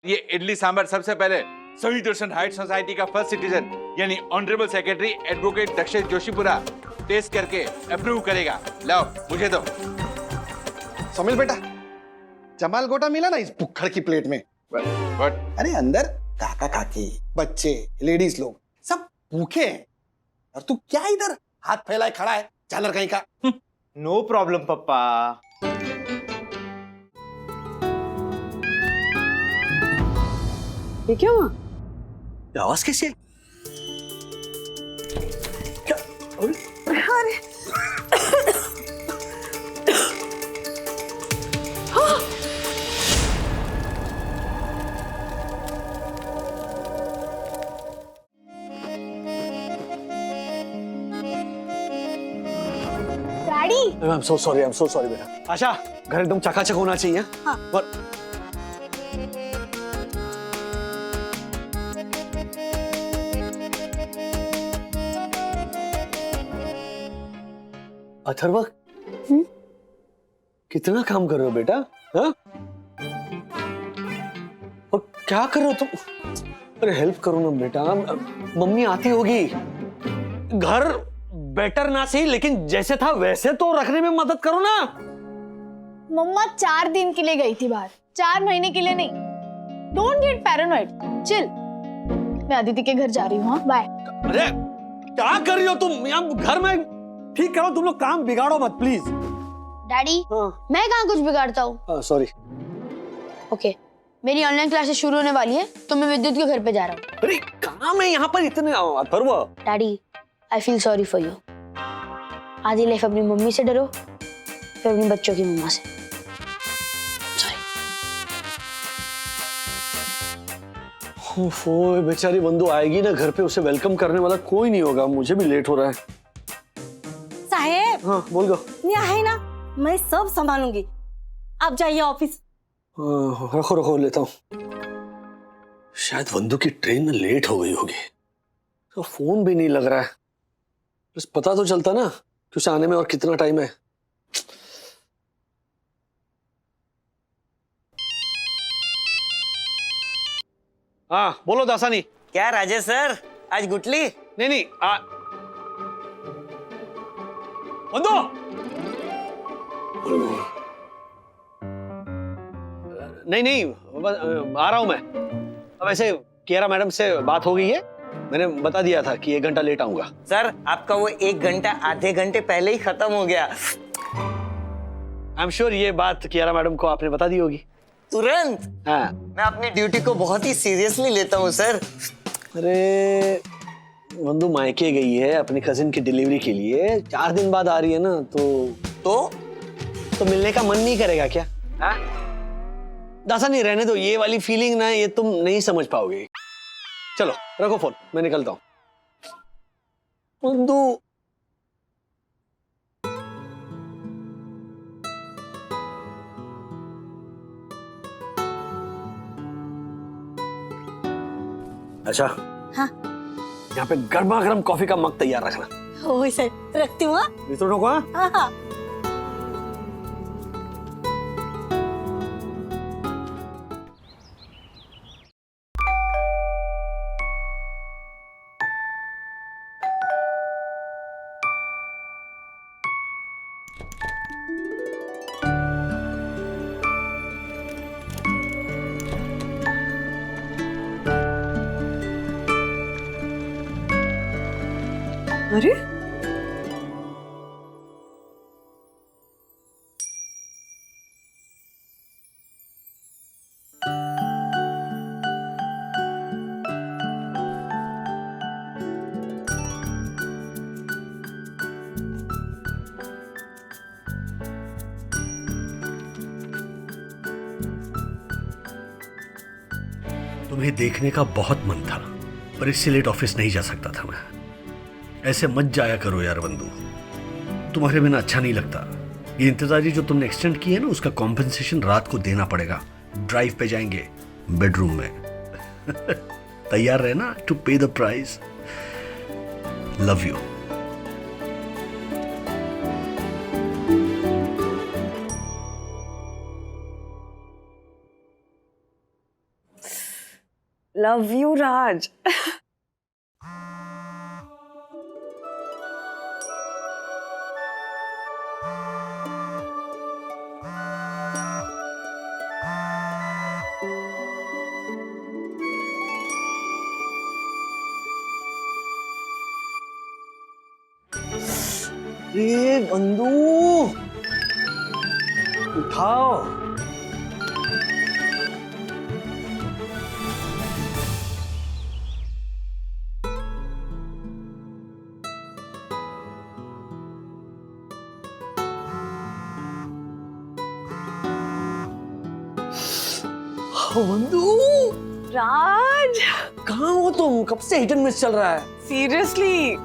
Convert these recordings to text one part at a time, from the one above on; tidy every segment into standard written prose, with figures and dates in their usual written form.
ये इडली सांभर सबसे पहले सही हाइट सोसाइटी का फर्स्ट सिटीजन यानी honourable secretary advocate Dakshesh Joshipura test करके अप्रूव करेगा। लाओ मुझे दो। सोमिल बेटा, जमाल गोटा मिला ना इस भुक्खड़ की प्लेट में। What? अरे अंदर काका काकी, बच्चे, लेडीज लोग सब भूखे हैं और तू क्या इधर हाथ फैलाए खड़ा है झालर कहीं का। नो प्रॉब्लम पप्पा। ये क्या हुआ? आवाज कैसी है? अरे डैडी, I'm so sorry बेटा। आशा, घर एकदम चकाचक होना चाहिए। हाँ। और अथर्व, कितना काम कर रहे हो बेटा? हाँ? और क्या कर रहे हो तुम? अरे हेल्प करो ना बेटा, मम्मी आती होगी। घर बेटर ना सही, लेकिन जैसे था वैसे तो रखने में मदद करो ना। मम्मा 4 दिन के लिए गई थी बाहर, 4 महीने के लिए नहीं। Don't get paranoid, chill. मैं अदिति के घर जा रही हूँ। हाँ, बाय। अरे क्या कर रही हो तुम? यहाँ घर में ठीक करो, तुम लोग काम बिगाड़ो मत प्लीज। डैडी, हाँ। मैं कहाँ कुछ बिगाड़ता हूँ। सॉरी। ओके, मेरी ऑनलाइन क्लासेस शुरू होने वाली है तो मैं विद्युत के घर पे जा रहा हूँ। अरे काम है यहाँ पर इतने। Atharva, daddy, I feel sorry for you. आधी लाइफ अपनी मम्मी से डरो, फिर अपने बच्चों की मम्मा से। सॉरी। ओह बेचारी बंधु आएगी ना घर पे, उसे वेलकम करने वाला कोई नहीं होगा। मुझे भी लेट हो रहा है। साहेब, हाँ बोल गो। यहाँ है ना, मैं सब संभालूंगी। आप जाइए ऑफिस। रखो लेता हूँ। शायद बंधु की ट्रेन लेट हो गई होगी, तो फोन भी नहीं लग रहा है। बस पता तो चलता ना कि उसे आने में और कितना टाइम है। हाँ बोलो दासानी। क्या राजेश सर, आज गुटली? नहीं बंधु, नहीं आ रहा हूं मैं। अब ऐसे कियारा मैडम से बात हो गई है, मैंने बता दिया था कि 1 घंटा लेट आऊंगा। सर आपका वो 1 घंटा आधे घंटे पहले ही खत्म हो गया। आई एम श्योर ये बात कियारा मैडम को आपने बता दी होगी। तुरंत। हाँ। मैं अपनी ड्यूटी को बहुत ही सीरियसली लेता हूँ सर। अरे बंधु मायके गई है अपनी कजिन की डिलीवरी के लिए, 4 दिन बाद आ रही है ना, तो मिलने का मन नहीं करेगा क्या? हाँ? दासा नहीं रहने दो, ये वाली फीलिंग ना ये तुम नहीं समझ पाओगे। चलो रखो फोन, मैं निकलता हूं। बंधु अच्छा, हाँ। यहाँ पे गर्मा गर्म कॉफी का मग तैयार रखना। ओह सर, रखती हूँ। मित्रों को। हाँ हाँ। अरे तुम्हें देखने का बहुत मन था, पर इससे लेट ऑफिस नहीं जा सकता था मैं। ऐसे मत जाया करो यार बंधु, तुम्हारे बिना अच्छा नहीं लगता। ये इंतजारी जो तुमने एक्सटेंड की है ना, उसका कॉम्पेंसेशन रात को देना पड़ेगा। ड्राइव पे जाएंगे बेडरूम में। तैयार रहना to pay the price. Love you. Love you Raj. ए बंधु, उठाओ। बंधु, राज कहाँ हो तुम? कब से हिट एंड मिस चल रहा है? सीरियसली,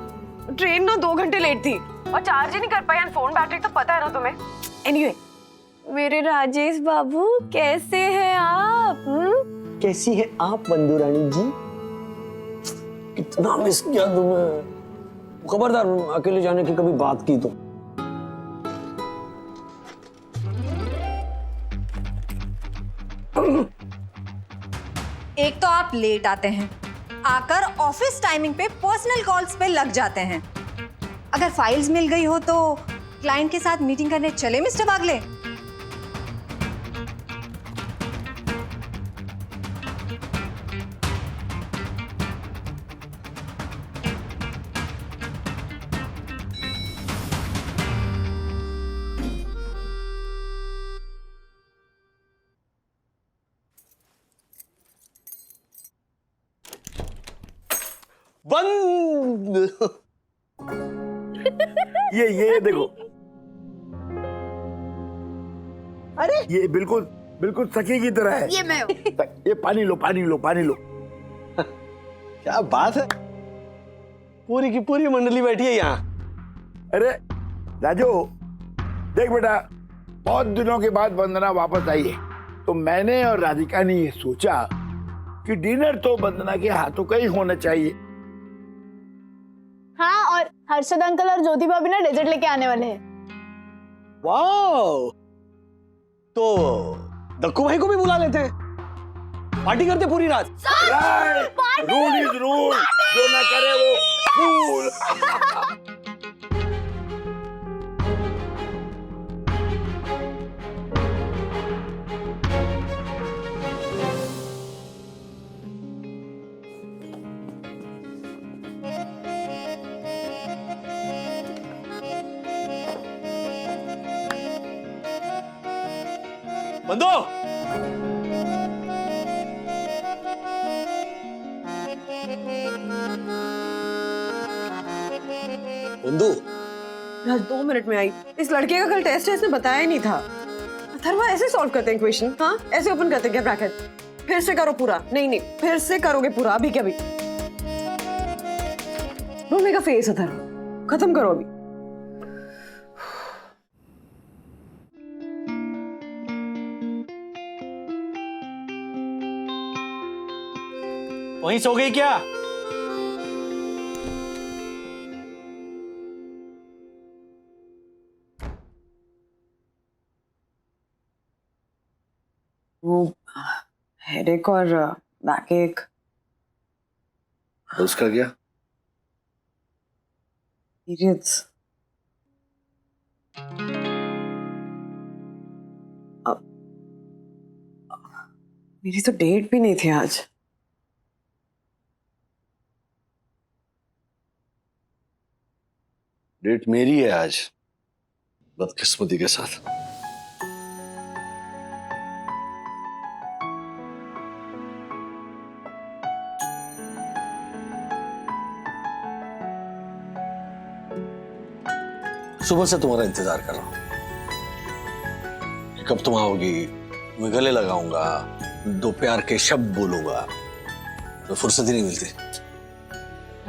ट्रेन ना 2 घंटे लेट थी और चार्ज ही नहीं कर पाई। फोन बैटरी तो पता है ना तुम्हें। एनीवे, मेरे राजेश बाबू कैसे हैं आप? कैसी है आप बंधु रानी जी? कितना मिस किया तुम्हें। खबरदार अकेले जाने की कभी बात की तो। एक तो आप लेट आते हैं, आकर ऑफिस टाइमिंग पे पर्सनल कॉल्स पे लग जाते हैं। अगर फाइल्स मिल गई हो तो क्लाइंट के साथ मीटिंग करने चले मिस्टर बागले। बंद। ये देखो, अरे ये बिल्कुल बिल्कुल सखी की तरह है। ये मैं हूं। ये पानी लो, पानी लो, पानी लो। क्या बात है, पूरी की पूरी मंडली बैठी है यहाँ। अरे राजू, देख बेटा, बहुत दिनों के बाद वंदना वापस आई है, तो मैंने और राधिका ने ये सोचा कि डिनर तो वंदना के हाथों का ही होना चाहिए। हाँ, और हर्षद अंकल और ज्योति भाभी ना डेजर्ट लेके आने वाले हैं। वाओ, तो दक्कू भाई को भी बुला लेते हैं, पार्टी करते पूरी रात। रूल इज रूल, जो ना करे वो फूल। बंदो, बंदू, राज 2 मिनट में आई। इस लड़के का कल टेस्ट है, इसने बताया ही नहीं था। अथर्वा ऐसे सॉल्व करते हैं क्वेश्चन? हाँ, ऐसे ओपन करते हैं क्या ब्रैकेट? फिर से करो पूरा। नहीं, फिर से करोगे पूरा। अभी क्या? अभी रोने का फेस अथर्वा, खत्म करो अभी। वहीं सो गई क्या? वो हेडेक और बैकएक। उसका क्या? पीरियड्स। मेरी तो डेट भी नहीं थी आज। डेट मेरी है आज, बदकिस्मती के साथ। सुबह से तुम्हारा इंतजार कर रहा हूं कि कब तुम आओगी, मैं गले लगाऊंगा, 2 प्यार के शब्द बोलूंगा, तो फुर्सत ही नहीं मिलती।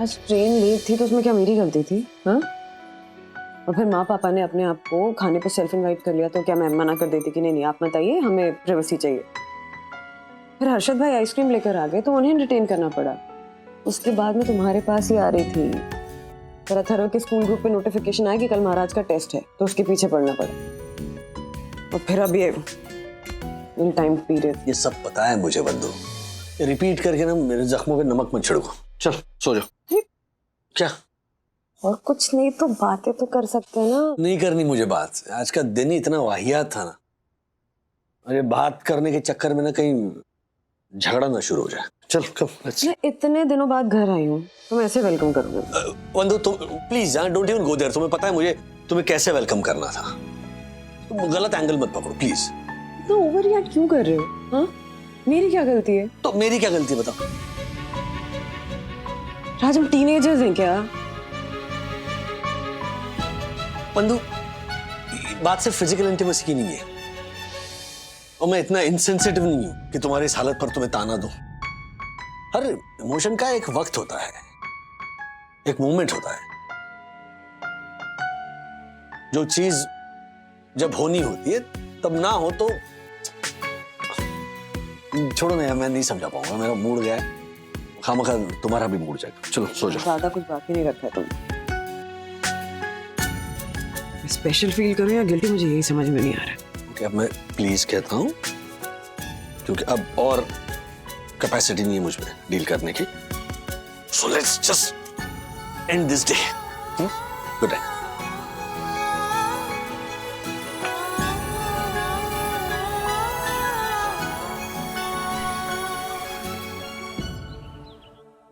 आज ट्रेन लेट थी तो उसमें क्या मेरी गलती थी? हाँ, और फिर माँ पापा ने अपने आप को खाने पे सेल्फ इनवाइट कर लिया, तो क्या मैं मना कर देती कि नहीं आप मत आइए, हमें प्राइवेसी चाहिए। फिर हर्षद भाई आइसक्रीम लेकर आ गए तो उन्हें एंटरटेन करना पड़ा। उसके बाद मैं तुम्हारे पास ही आ रही थी। फिर अथर्व के स्कूल ग्रुप पे नोटिफिकेशन आया कि कल महाराज का टेस्ट है, तो उसके पीछे पड़ना पड़ा। और फिर अब ये टाइम पीरियड। ये सब पता है मुझे बंधु, रिपीट करके ना मेरे जख्मों पे नमक मत छिड़को। चल सो जाओ। क्या? और कुछ नहीं तो बातें तो कर सकते हैं ना। नहीं करनी मुझे बात, आज का दिन ही इतना वाहियात था ना। अरे बात करने के चक्कर में ना कहीं झगड़ा ना शुरू हो जाए। चल कम। मैं इतने दिनों बाद घर आई हूँ, तुम ऐसे वेलकम करोगे? वंदु तुम please don't even go there. तुम्हें पता है मुझे तुम्हें कैसे वेलकम करना था। तुम गलत एंगल मत पकड़ो प्लीज। तो ओवर रिएक्ट क्यों कर रहे हो? हाँ, मेरी क्या गलती है? तो मेरी क्या गलती है बताओ? राज हम टीनेजर्स हैं क्या? वंदु बात सिर्फ फिजिकल इंटीमेसी की नहीं है, और मैं इतना इनसेंसिटिव नहीं हूं कि तुम्हारी इस हालत पर तुम्हें ताना दूं। हर इमोशन का एक वक्त होता है, एक मोमेंट होता है। जो चीज जब होनी होती है तब ना हो तो छोड़ो ना यार, मैं नहीं समझा पाऊंगा। मेरा मूड गया है, खामखा तुम्हारा भी मूड जाएगा। चलो सो जाओ। ज्यादा कुछ बाकी नहीं रखा है तुम। स्पेशल फील करो या गिल्टी, मुझे यही समझ में नहीं आ रहा। ओके अब मैं प्लीज कहता हूं, क्योंकि अब और कैपेसिटी नहीं है मुझ में डील करने की। So let's just end this day. Good day.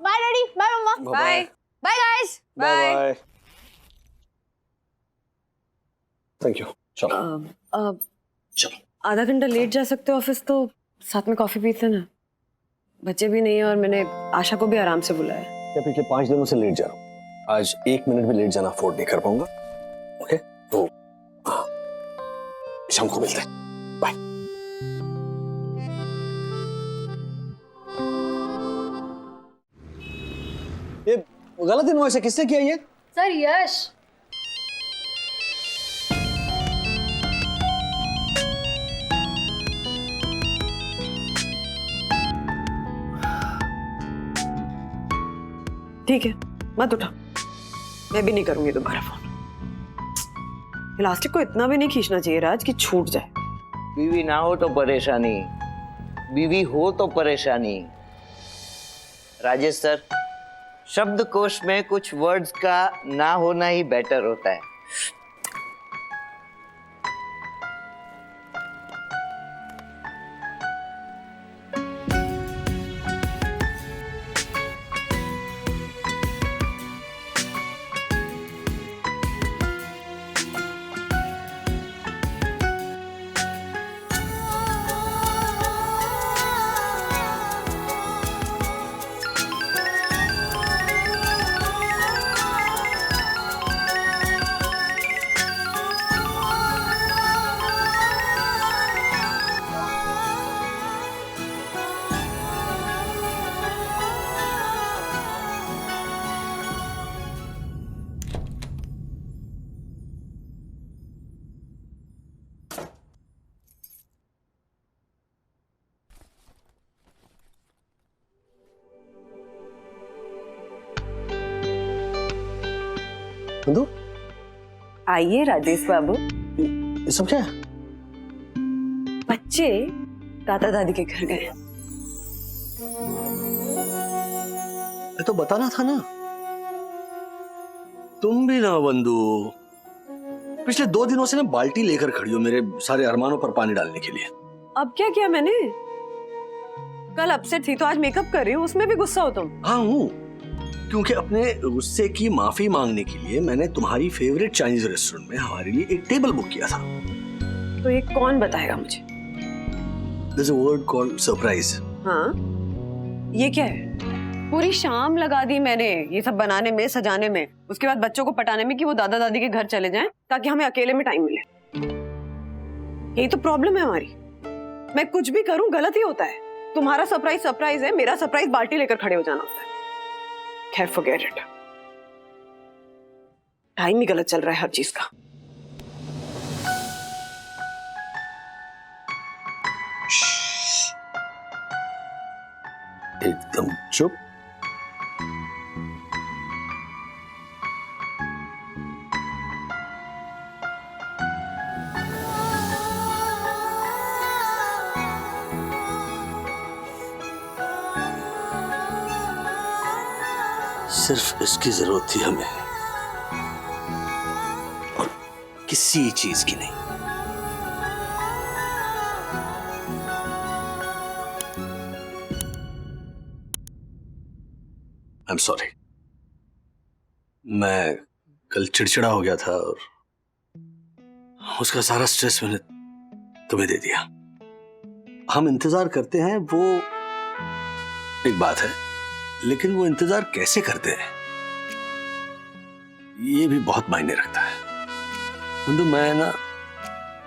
Bye daddy, bye mamma, bye bye guys, bye. Thank you. चलो चलो। आधा घंटा लेट जा सकते हो ऑफिस, तो साथ में कॉफी पीते ना। बच्चे भी नहीं है और मैंने आशा को भी आराम से बुलाया। क्या पिछले 5 दिनों से लेट जा रहा हूँ, आज 1 मिनट भी लेट जाना अफोर्ड नहीं कर पाऊंगा। ओके तो शाम को मिलते हैं। बाय। ये गलत इनवॉइस है, किसने किया ये? सर यश। ठीक है मत उठा, मैं भी नहीं करूंगी दोबारा फोन। इलास्टिक को इतना भी नहीं खींचना चाहिए राज कि छूट जाए। बीवी ना हो तो परेशानी, बीवी हो तो परेशानी। राजेश सर, शब्दकोश में कुछ वर्ड्स का ना होना ही बेटर होता है। बंधु आइए राजेश बाबू। ये सब क्या है? बच्चे दादा दादी के घर गए। ये तो बताना था ना। तुम भी ना बंधु, पिछले 2 दिनों से ना बाल्टी लेकर खड़ी हो मेरे सारे अरमानों पर पानी डालने के लिए। अब क्या किया मैंने? कल अपसेट थी तो आज मेकअप कर रही हूँ, उसमें भी गुस्सा हो तुम? हाँ हूँ, क्योंकि अपने गुस्से की माफी मांगने के लिए मैंने तुम्हारी फेवरेट चाइनीज रेस्टोरेंट में हमारे लिए एक टेबल बुक किया था। तो ये कौन बताएगा मुझे? There's a word called surprise. हाँ, ये क्या है? पूरी शाम लगा दी मैंने ये सब बनाने में, सजाने में, उसके बाद बच्चों को पटाने में कि वो दादा दादी के घर चले जाएं ताकि हमें अकेले में टाइम मिले। यही तो प्रॉब्लम है हमारी। मैं कुछ भी करूं गलत ही होता है। तुम्हारा सरप्राइज सरप्राइज है, मेरा सरप्राइज बाल्टी लेकर खड़े हो जाना होता है। खैर फॉरगेट इट। टाइम ही गलत चल रहा है हर चीज का। एकदम चुप। सिर्फ इसकी जरूरत थी हमें, और किसी चीज की नहीं। आई एम सॉरी, मैं कल चिड़चिड़ा हो गया था और उसका सारा स्ट्रेस मैंने तुम्हें दे दिया। हम इंतजार करते हैं वो एक बात है, लेकिन वो इंतजार कैसे करते हैं ये भी बहुत मायने रखता है। बंधु, मैं ना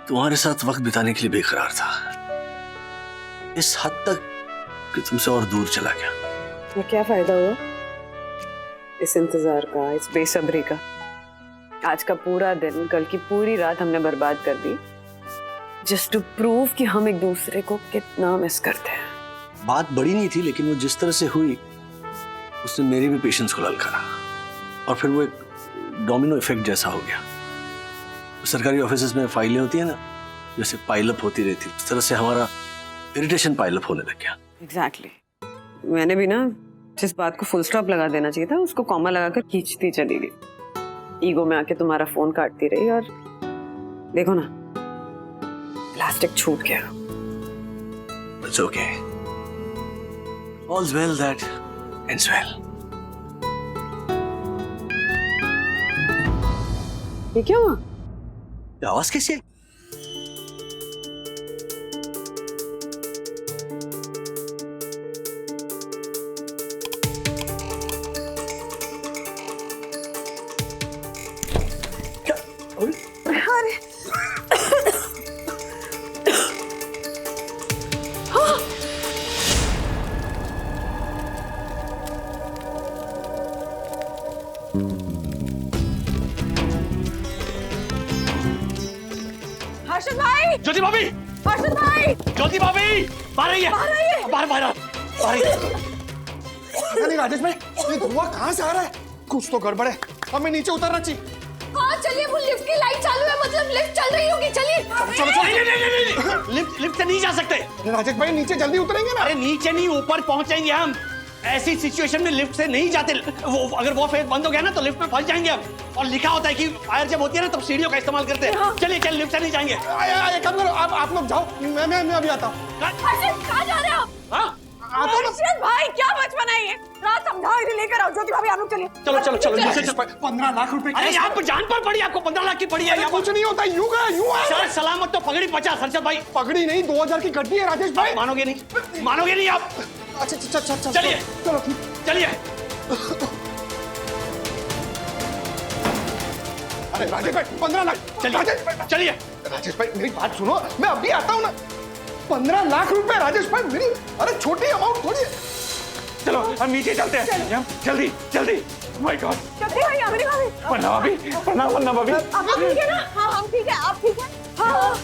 तुम्हारे साथ वक्त बिताने के लिए बेकरार था, इस हद तक कि तुमसे और दूर चला गया। तो क्या फायदा हुआ इस इंतजार का, इस बेसब्री का? आज का पूरा दिन, कल की पूरी रात हमने बर्बाद कर दी जस्ट टू प्रूव कि हम एक दूसरे को कितना मिस करते हैं। बात बड़ी नहीं थी, लेकिन वो जिस तरह से हुई उसने मेरे भी पेशेंस को ललकारा, और फिर वो एक डोमिनो इफेक्ट जैसा हो गया। सरकारी ऑफिसेज में फाइलें होती है ना, जैसे पाइलअप होती रहती, उस तरह से हमारा इरिटेशन पाइलअप होने लग गया। एग्जैक्टली। मैंने भी ना जिस बात को फुल स्टॉप लगा देना चाहिए था, उसको कॉमा लगाकर खींचती चली गई। ईगो में आके तुम्हारा फोन काटती रही, और देखो ना, प्लास्टिक छूट गया। It's okay. All's well that ends well. ये क्या हुआ? ये आवाज कैसी है? हर्षद भाई, ज्योति भाभी, हर्षद भाई, ज्योति भाभी, बाहर रही है, बाहर बाहर नहीं राजेश भाई, ये धुआं कहाँ से आ रहा है? कुछ तो गड़बड़ है, हमें नीचे उतरना चाहिए। हाँ चलिए, वो लिफ्ट की लाइट चालू है, मतलब लिफ्ट चल रही होगी। चलिए चलो चलो। नहीं, लिफ्ट से नहीं जा सकते। राजेश भाई नीचे जल्दी उतरेंगे ना? अरे नीचे नहीं, ऊपर पहुंचेंगे हम। ऐसी सिचुएशन में लिफ्ट से नहीं जाते। वो अगर वो फेस बंद हो गया ना तो लिफ्ट में फंस जाएंगे हम। और लिखा होता है कि फायर जब होती है ना तब सीढ़ियों का इस्तेमाल करते हैं। चलिए चलिए, लिफ्ट से नहीं जाएंगे। एक काम करो, आप लोग जाओ, मैं अभी आता हूँ। हर्षद, कहाँ जा रहे हो? हाँ? हर्षद भाई, क्या बचपन है ये? रात समझाओ, इधर लेकर आओ। ज्योति भाभी, आप लोग चलिए। चलो चलो चलो, नीचे चलो। 15 लाख रुपए। अरे आपको जान पर पड़ी, आपको 15 लाख की पड़ी है। कुछ नहीं होता, यूं गया यूं है। सर सलामत तो पगड़ी 50। हर्षद भाई, पगड़ी नहीं, 2000 की गड्डी है राजेश भाई। मानोगे नहीं, मानोगे नहीं आप। अच्छा चलिए चलो ठीक, चलिए। अरे राजेश भाई 15 लाख। चलिए राजेश भाई मेरी बात सुनो, मैं अभी आता हूँ ना। 15 लाख रुपए राजेश भाई, मेरी अरे छोटी अमाउंट थोड़ी है। चलो हम नीचे चलते हैं, जल्दी जल्दी। माय गॉड, ज्योति भाई, अमरी भाभी, वन्ना भाभी, प्रणाम वन्ना भाभी। आप ठीक है ना? हाँ हम ठीक है, आप ठीक है? हाँ।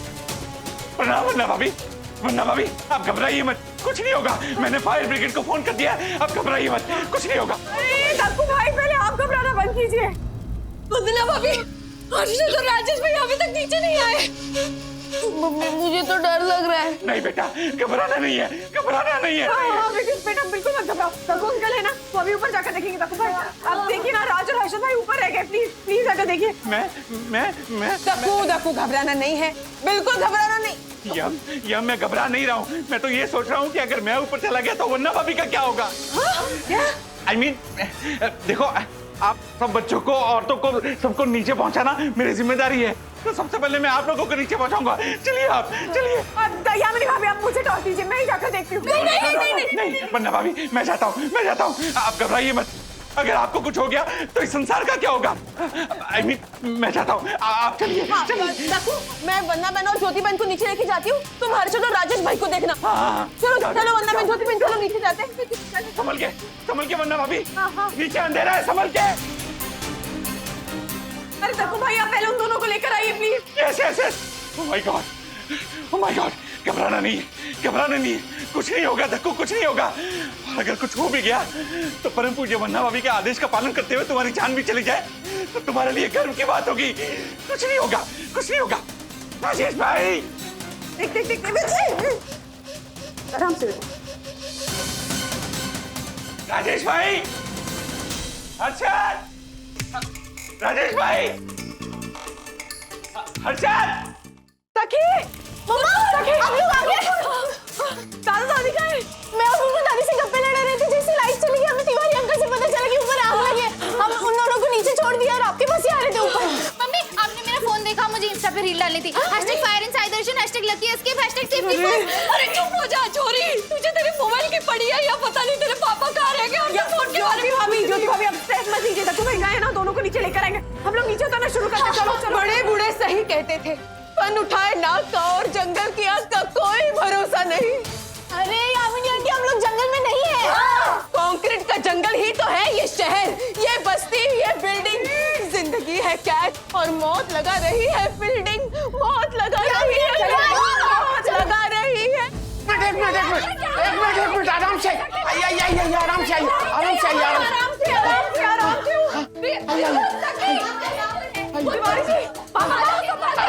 प्रणाम वन्ना भाभी। वन्ना भाभी, आप घबराइए मत, कुछ नहीं होगा। मैंने फायर ब्रिगेड को फोन कर दिया है, आप घबराइए मत, कुछ नहीं होगा। अरे दक्कू भाई, पहले आप घबराना बंद कीजिए। वंदना भाभी, हर्षद और राजेश भाई अभी तक नीचे नहीं आए। मम्मी, मुझे तो डर लग रहा है। नहीं बेटा, घबराना नहीं है, घबराना नहीं है। हाँ बेटा बिल्कुल मत घबराओ। दक्कू अंकल है ना, वो अभी ऊपर जाकर देखेंगे। दक्कू भाई, आप देखिए ना, राज और हर्षद भाई ऊपर रह गए। प्लीज प्लीज आकर देखिए। मैं दक्कू घबराना नहीं है, बिल्कुल घबराना नहीं। यम मैं घबरा नहीं रहा हूँ। मैं तो ये सोच रहा हूँ कि अगर मैं ऊपर चला गया तो वन्ना भाभी का क्या होगा। I mean, देखो, आप सब बच्चों को, औरतों को, सबको नीचे पहुंचाना मेरी जिम्मेदारी है। तो सबसे पहले मैं आप लोगों को नीचे पहुंचाऊंगा। चलिए आप, चलिए। यामिनी भाभी, आप मुझे टॉस दीजिए, मैं ही जाकर देखती हूँ। नहीं वन्ना भाभी, मैं जाता हूँ। आप घबराइए मत। अगर आपको कुछ हो गया तो इस संसार का क्या होगा। I mean, मैं जाता हूँ, आप चलिए। दक्कू, मैं वन्ना बहन और ज्योति बहन को नीचे लेके जाती हूँ, तुम हर्षद और राजेश भाई को देखना। चलो चलो वन्ना बहन, ज्योति बहन, चलो नीचे जाते हैं। संभल के वन्ना भाभी, नीचे अंधेरा है, संभल के। अरे दक्कू भाई, आप पहले उन दोनों को लेकर आइए please. Yes. Oh my God, घबराना नहीं है, कुछ नहीं होगा दक्कू, कुछ नहीं होगा। और अगर कुछ हो भी गया तो परम पूज्य वन्ना भाभी के आदेश का पालन करते हुए तुम्हारी जान भी चली जाए तो तुम्हारे लिए गर्व की बात होगी। कुछ नहीं होगा। राजेश भाई, देख आराम से। राजेश भाई, हर्षद, राजेश भाई, हर्षद, सखी, मम्मा, सखी, आप लोग आ गए। दादा दादी कहाँ हैं? मैं और बुलबुल दादी से गप्पे लड़े रहे थे, जैसे लाइट चली गई हमें तिवारी अंकल से पता चला कि ऊपर आग लगी है। हम उन दोनों को नीचे छोड़ दिया और आपके पास ही आ रहे थे ऊपर। मम्मी, आपने मेरा फोन देखा, मुझे इंस्टा पे रील डालनी थी। #Fire in Sai Darshan, #lucky escape, #safety first. अरे चुप हो जा छोरी, तुझे तेरे मोबाइल की पड़ी है या पता नहीं तेरे पापा कहाँ रह गए। उनके फोन के बारे में ज्योति भाभी अब स्ट्रेस मत लीजिए, तुम्हें गए ना दोनों को नीचे लेकर आएंगे। हम लोग नीचे उतरना शुरू करते हैं। चलो चलो। बड़े बूढ़े सही कहते थे, पन उठाए नाक का और जंगल की आग का कोई भरोसा नहीं। अरे यामिनी आंटी, हम लोग जंगल में नहीं है। कंक्रीट का जंगल ही तो है ये शहर, ये बस्ती, ये बिल्डिंग। जिंदगी है कैद और मौत लगा रही है फील्डिंग, मौत लगा रही है, मौत लगा रही है। एक मिनट, आराम से आइए, आराम से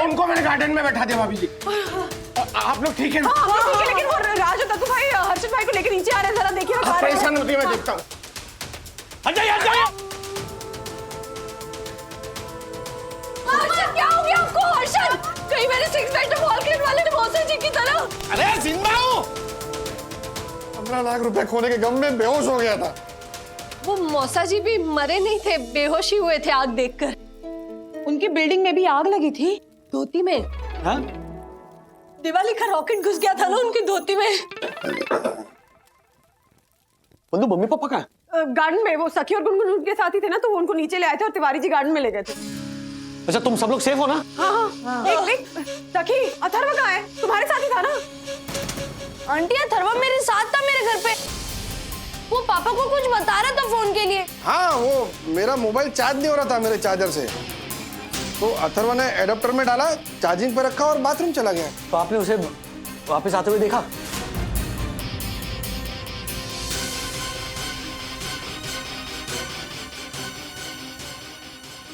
उनको मैंने गार्डन में बैठा दिया भाभी जी। आप लोग ठीक है ना? ठीक है, लेकिन वो राज और तत्तू भाई हर्षद भाई को लेकर नीचे आ रहे हैं, जरा देखिए ना। परेशान होती है, मैं देखता हूँ। हर्षद, क्या हो गया आपको? हर्षद, कहीं मेरे 6 बेड बॉल खेलने वाले ने मौसा जी की तरह। अरे जिंदा हूँ। 15 लाख रुपए खोने के गम में बेहोश हो गया था। वो मौसा जी भी मरे नहीं थे, बेहोश ही हुए थे आग देखकर। उनकी बिल्डिंग में भी आग लगी थी, धोती में। हाँ? दिवाली का रॉकेट घुस गया था ना उनकी धोती में। बंधु, मम्मी पापा कहाँ है? गार्डन में, वो सखी और गुनगुन उनके साथ ही थे ना, तो वो उनको नीचे ले आए थे और तिवारी जी गार्डन में ले गए थे। अच्छा, तुम सब लोग सेफ हो ना? हाँ। देख सखी, अथर्व कहाँ है? तुम्हारे साथ ही था ना? आंटी, अथर्व मेरे साथ था मेरे घर पे। वो पापा को कुछ बता रहा था फोन के लिए। हाँ, वो मेरा मोबाइल चार्ज नहीं हो रहा था मेरे चार्जर से, तो अथर्व ने एडाप्टर में डाला, चार्जिंग पे रखा और बाथरूम चला गया। तो आपने उसे वापस आते हुए देखा?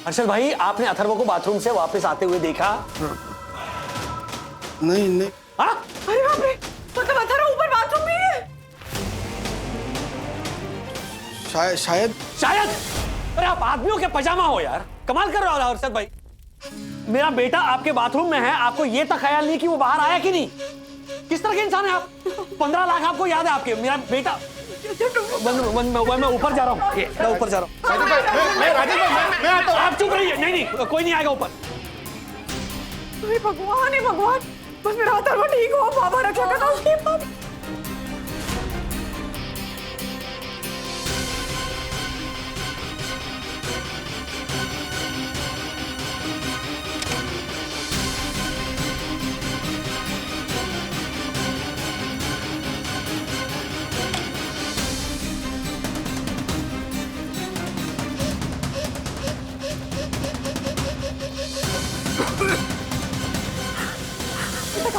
हर्षद भाई, आपने अथर्व को बाथरूम से वापस आते हुए देखा? नहीं। हाँ? अरे बाप रे, मतलब अथर्व ऊपर बाथरूम में है? शायद। अरे आप आदमियों के पजामा हो यार, कमाल कर रहे हो हर्षद भाई। मेरा बेटा आपके बाथरूम में है, आपको ये तक ख्याल नहीं कि वो बाहर आया कि नहीं? किस तरह के इंसान है आप? 15 लाख आपको याद है आपके? मेरा बेटा, मैं ऊपर जा रहा हूँ, मैं ऊपर जा रहा हूँ। मैं आता हूँ। आप चुप रहिए। नहीं, कोई नहीं आएगा ऊपर। भगवान, बस मेरा अथर्व ठीक हो, बाबा रक्षा करना उसके पाप।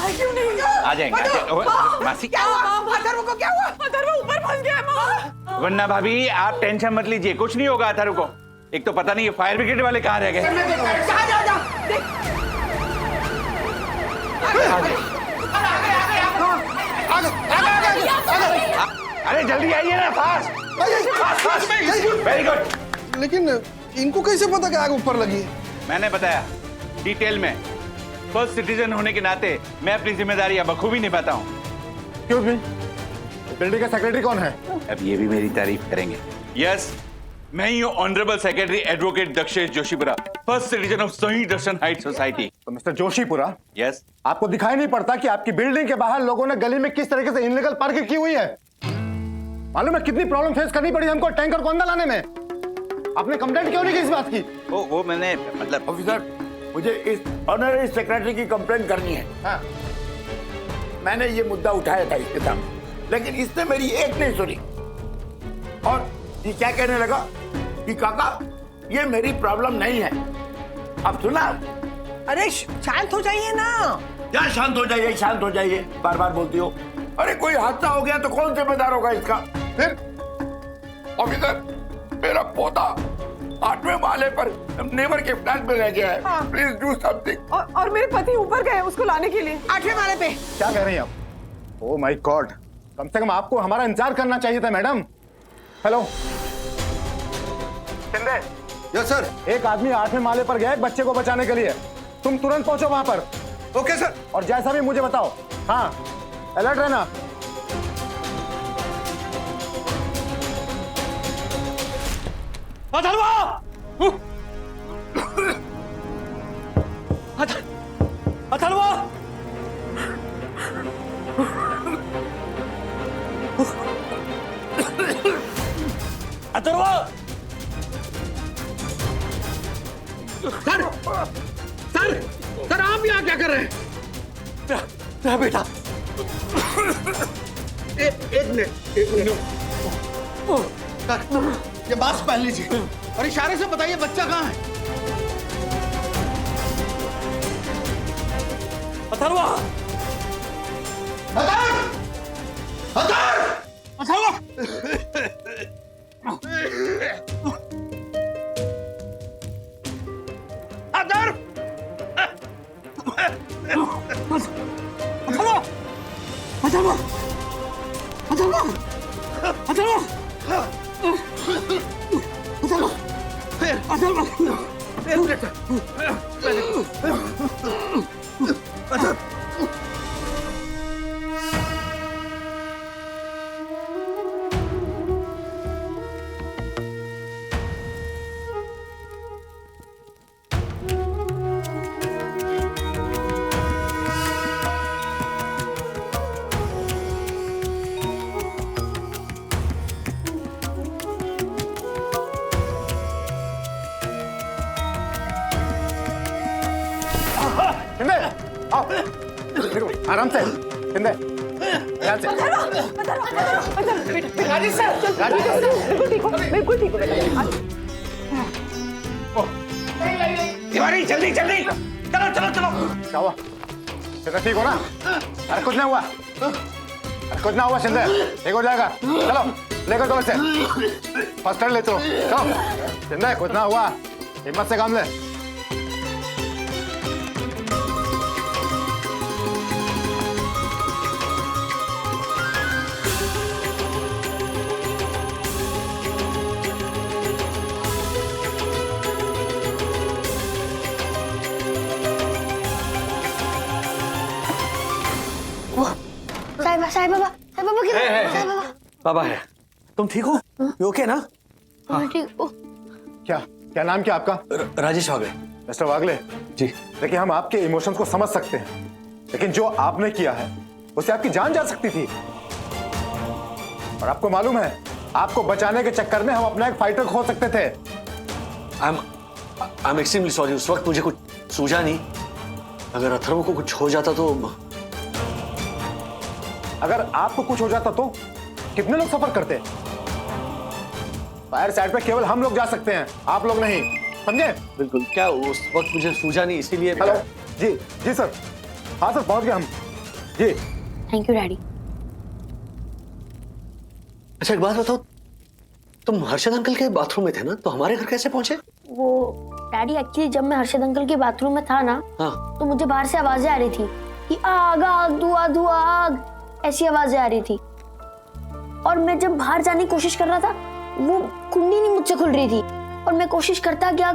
क्यों नहीं आ जाएंगे। मासी, क्या हुआ? अथर्व को क्या हुआ? अथर्व ऊपर फंस गया माँ। वरना भाभी आप टेंशन मत लीजिए, कुछ नहीं होगा अथर्व को। एक तो पता नहीं ये फायर ब्रिगेड वाले कहाँ रह गए। अरे जल्दी आइए ना, फास्ट। Very good. लेकिन इनको कैसे पता कि आग ऊपर लगी है? मैंने बताया डिटेल में। फर्स्ट सिटीजन होने के नाते मैं अपनी जिम्मेदारी बखूबी निभाता हूँ। क्यों भी? बिल्डिंग का सेक्रेटरी कौन है? अब ये भी मेरी तारीफ करेंगे। यस, मैं ही हूँ honourable secretary advocate Dakshesh Joshipura, first citizen of सही दर्शन हाइट सोसाइटी। तो मिस्टर जोशीपुरा, यस, आपको दिखाई नहीं पड़ता कि आपकी बिल्डिंग के बाहर लोगों ने गली में किस तरीके से इनलीगल पार्किंग की हुई है? मालूम है कितनी प्रॉब्लम फेस करनी पड़ी हमको टैंकर को अंदर लाने में? आपने कंप्लेंट क्यों नहीं की इस बात की? वो मैंने मतलब ऑफिसर, मुझे इस ऑनरेबल सेक्रेटरी की कंप्लेंट करनी है। हाँ। मैंने ये मुद्दा उठाया था इसके सामने, लेकिन इसने मेरी एक नहीं सुनी और ये क्या कहने लगा कि काका ये मेरी प्रॉब्लम नहीं है। अब सुना? अरे शांत हो जाइए ना। क्या शांत हो जाइए, बार बार बोलती हो। अरे कोई हादसा हो गया तो कौन जिम्मेदार होगा इसका? फिर ऑफिसर, मेरा पोता 8वें माले पर नेबर के फ्लैट में रह गया है। हाँ। Please do something. और मेरे पति ऊपर गए उसको लाने के लिए 8वें माले पे। क्या कह रही हैं आप? ओह माय गॉड, कम से कम आपको हमारा इंतजार करना चाहिए था madam. Hello Shinde, yes sir. एक आदमी 8वें माले पर गया एक बच्चे को बचाने के लिए। तुम तुरंत पहुंचो वहां पर। Okay sir. और जैसा भी मुझे बताओ। हाँ, अलर्ट रहना। Atharva! Atharva! Atharva! Sir sir sir आप यहाँ क्या कर रहे हैं? बेटा एक मिनट सर, ये मास्क पहन लीजिए और इशारे से बताइए बच्चा कहाँ है? अथर्वा! शिंदे, आओ। देखो, आराम से। शिंदे, ध्यान से। राजेश सर, बिल्कुल ठीक हो, बिल्कुल ठीक हो बेटा। तिवारी जल्दी जल्दी चलो चलो चलो। क्या हुआ? शिंदे ठीक हो ना? अरे कुछ नहीं हुआ। अरे कुछ ना हुआ शिंदे, ठीक हो जाएगा। चलो लेकर चलो इसे। फर्स्ट एड लेते हो। चलो शिंदे, कुछ ना हुआ। हिम्मत से काम ले। साईं बाबा किधर? बाबा है। तुम ठीक हो? यू ओके ना? मैं ठीक हूँ। क्या क्या नाम क्या आपका? राजेश वागले। मिस्टर वागले जी। देखिए, हम आपके इमोशंस को समझ सकते हैं, लेकिन जो आपने किया है उससे आपकी जान जा सकती थी। और आपको मालूम है, आपको बचाने के चक्कर में हम अपना एक फाइटर खो सकते थे। I am extremely sorry. उस वक्त मुझे कुछ सूझा नहीं। अगर अथर्व को कुछ हो जाता तो। अगर आपको कुछ हो जाता तो कितने लोग सफर करते? फायर साइड पे केवल हम लोग जा सकते हैं, आप लोग नहीं, समझे? बिल्कुल। क्या उस वक्त मुझे सूझा नहीं, इसीलिए। हेलो जी। जी सर। हाँ सर, पहुंच गए हम। जी थैंक यू डैडी। अच्छा एक बात बताओ, तुम हर्षद अंकल के बाथरूम में थे ना, तो हमारे घर कैसे पहुंचे? वो डैडी एक्चुअली जब मैं हर्षद अंकल के बाथरूम में था ना, हाँ। तो मुझे बाहर से आवाजें आ रही थी कि आग आग धुआं धुआं आग, ऐसी आवाजें आ रही थी। और मैं जब बाहर जाने की कोशिश कर रहा था, वो कुंडी नहीं मुझसे खुल रही थी। और मैं कोशिश करता गया,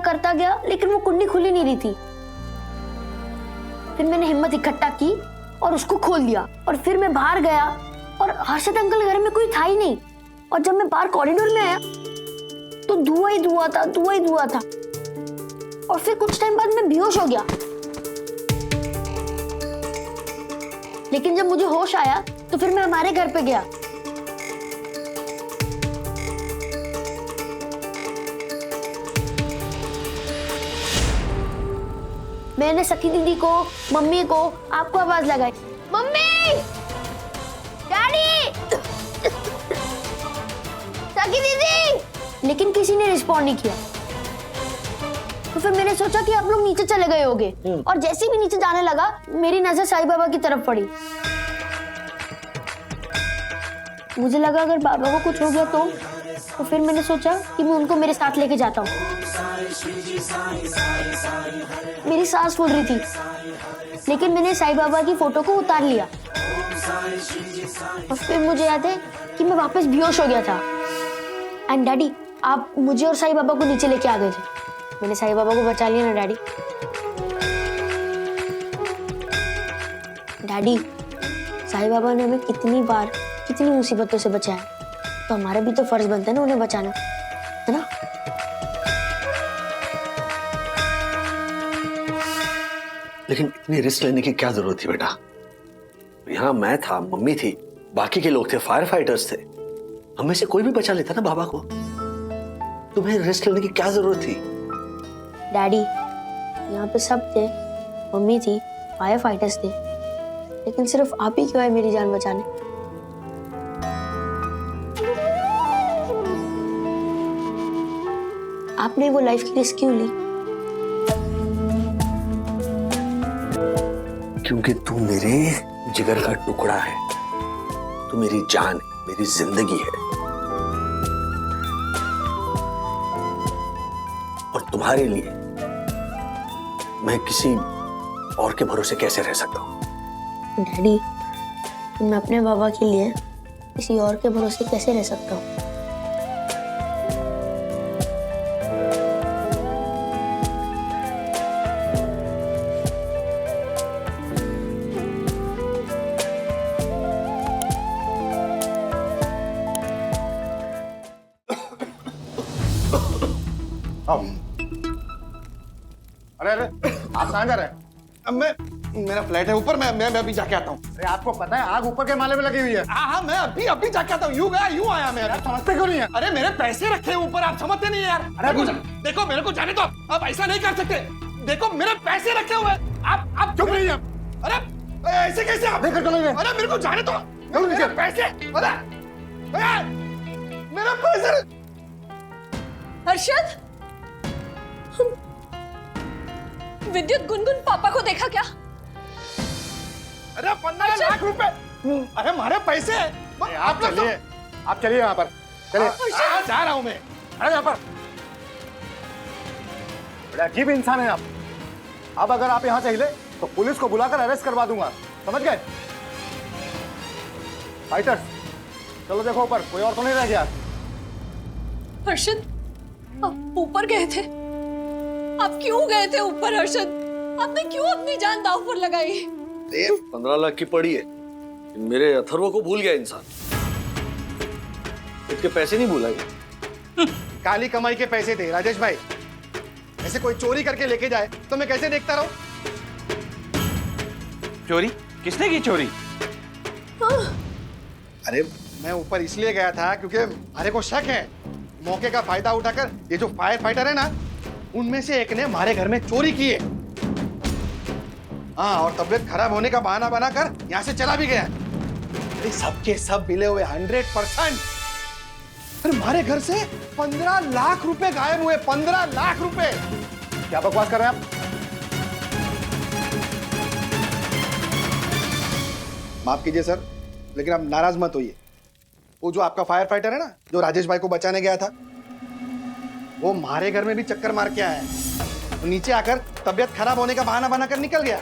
लेकिन वो कुंडी खुल ही नहीं रही थी। फिर मैंने हिम्मत इकट्ठा की और उसको खोल दिया। और फिर मैं बाहर गया और हर्षद अंकल घर में कोई था ही नहीं। और जब मैं बाहर कॉरिडोर में आया तो धुआं ही धुआं था। और फिर कुछ टाइम बाद मैं बेहोश हो गया। लेकिन जब मुझे होश आया तो फिर मैं हमारे घर पे गया। मैंने सखी दीदी को, मम्मी को, आपको आवाज लगाई, मम्मी, डैडी, सखी दीदी, लेकिन किसी ने रिस्पॉन्ड नहीं किया। तो फिर मैंने सोचा कि आप लोग नीचे चले गए होंगे। और जैसे भी नीचे जाने लगा, मेरी नजर साईं बाबा की तरफ पड़ी। मुझे लगा अगर बाबा को कुछ हो गया तो फिर मैंने सोचा कि मैं उनको मेरे साथ लेके जाता हूँ। मेरी सांस फूल रही थी, लेकिन मैंने साईं बाबा की फोटो को उतार लिया। और फिर मुझे याद है कि मैं वापस बेहोश हो गया था। एंड डैडी, आप मुझे और साईं बाबा को नीचे लेके आ गए थे। मैंने साईं बाबा को बचा लिया ना डैडी। डैडी, साईं बाबा ने हमें कितनी बार कितनी मुसीबतों से बचाया, तो हमारा भी तो फर्ज बनता है ना उन्हें बचाना, है ना? लेकिन इतनी रिस्क लेने की क्या जरूरत थी बेटा? यहाँ मैं था, मम्मी थी, बाकी के लोग थे, फायर फाइटर्स थे। हमें से कोई भी बचा लेता ना बाबा को। तुम्हें रिस्क लेने की क्या जरूरत थी? डैडी, यहाँ पे सब थे, मम्मी थी, फायर फाइटर्स थे, लेकिन सिर्फ आप ही क्यों आए मेरी जान बचाने? आपने वो लाइफ की रिस्क क्यों ली? क्योंकि तू मेरे जिगर का टुकड़ा है, तू मेरी जान, मेरी जिंदगी है। और तुम्हारे लिए मैं किसी और के भरोसे कैसे रह सकता हूँ? डैडी, मैं अपने बाबा के लिए किसी और के भरोसे कैसे रह सकता हूँ? अरे अरे आप कहाँ जा रहे हैं? अब मेरा फ्लैट है ऊपर, मैं अभी जाके आता हूँ। अरे आपको पता है आग ऊपर के माले में लगी हुई है। हाँ, मैं अभी जाके आता हूँ। यूं गया यूं आया मैं। आप समझते क्यों नहीं है? अरे मेरे पैसे रखे हैं ऊपर, आप समझते नहीं है यार। अरे देखो मेरे को जाने दो, आप ऐसा नहीं कर सकते। देखो मेरे पैसे रखे हुए, आप चुप रहिए। अरे ऐसे कैसे आप लेकर चलेंगे? अरे मेरे को जाने दो, मेरे पैसे, अरे मेरे पैसे। हर्षद, विद्युत गुनगुन पापा को देखा क्या? अरे 15 लाख रुपए, अरे हमारे पैसे। आप चलिए, आप चलिए यहाँ पर चलिए। जा रहा हूँ मैं। अरे यहाँ पर बड़ा अजीब इंसान है आप। अब अगर आप यहाँ से हिले तो पुलिस को बुलाकर अरेस्ट करवा दूंगा, समझ गए? फाइटर्स चलो देखो ऊपर, कोई और तो नहीं रह गया। हर्षद, आप ऊपर गए थे? आप क्यों गए थे ऊपर हर्षद? आपने क्यों अपनी जान दांव पर लगाई? 15 लाख की पड़ी है, मेरे अथर्व को भूल गया इंसान। इसके पैसे नहीं भूला गया। काली कमाई के पैसे थे राजेश भाई। ऐसे कोई चोरी करके लेके जाए तो मैं कैसे देखता रहूं? चोरी? किसने की चोरी? अरे मैं ऊपर इसलिए गया था क्योंकि हमारे को शक है, मौके का फायदा उठाकर ये जो फायर फाइटर है ना, उनमें से एक ने हमारे घर में चोरी की है। हाँ, और तबीयत खराब होने का बहाना बनाकर यहाँ से चला भी गया। अरे सबके सब मिले हुए 100%। अरे हमारे घर से 15 लाख रुपए गायब हुए। 15 लाख रुपए। क्या बकवास कर रहे हैं आप? माफ कीजिए सर, लेकिन आप नाराज मत होइए। वो जो आपका फायर फाइटर है ना, जो राजेश भाई को बचाने गया था, वो हमारे घर में भी चक्कर मार के आया है। नीचे आकर तबीयत खराब होने का बहाना बनाकर निकल गया।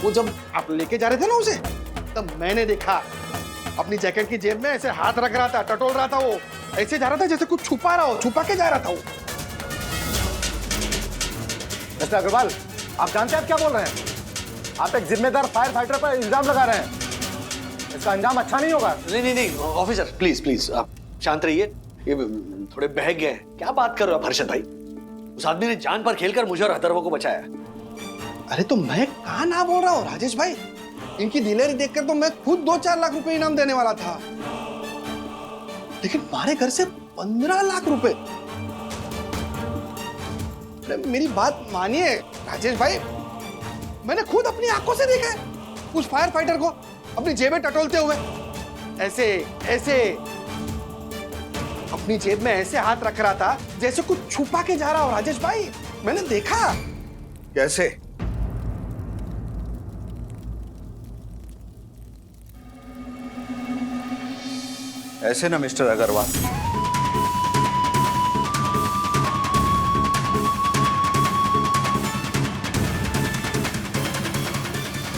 वो जब आप लेके जा रहे थे ना उसे, तब मैंने देखा अपनी जैकेट की जेब में ऐसे हाथ रख रहा था, टटोल रहा था। वो ऐसे जा रहा था जैसे कुछ छुपा रहा हो, छुपा के जा रहा था वो। मिस्टर अग्रवाल, आप जानते हैं आप क्या बोल रहे हैं? आप एक जिम्मेदार फायर फाइटर पर इल्जाम लगा रहे हैं। इसका अंजाम अच्छा नहीं होगा। नहीं ऑफिसर, प्लीज आप शांत रहिए। ये थोड़े बहक गए हैं। क्या बात कर रहे हो आप हर्षद भाई? उस आदमी ने जान पर खेलकर मुझे और अथर्व को बचाया। अरे तो मैं कहाँ ना बोल रहा हूँ राजेश भाई। इनकी दिलेरी देखकर तो मैं खुद 2-4 लाख रुपए इनाम देने वाला था, लेकिन हमारे घर से 15 लाख रुपए। मेरी बात मानिए राजेश भाई, मैंने खुद अपनी आंखों से देखा है उस फायर फाइटर को अपनी जेबें टटोलते हुए। ऐसे अपनी जेब में ऐसे हाथ रख रहा था जैसे कुछ छुपा के जा रहा हो। राजेश भाई, मैंने देखा। कैसे? ऐसे ना मिस्टर अग्रवाल।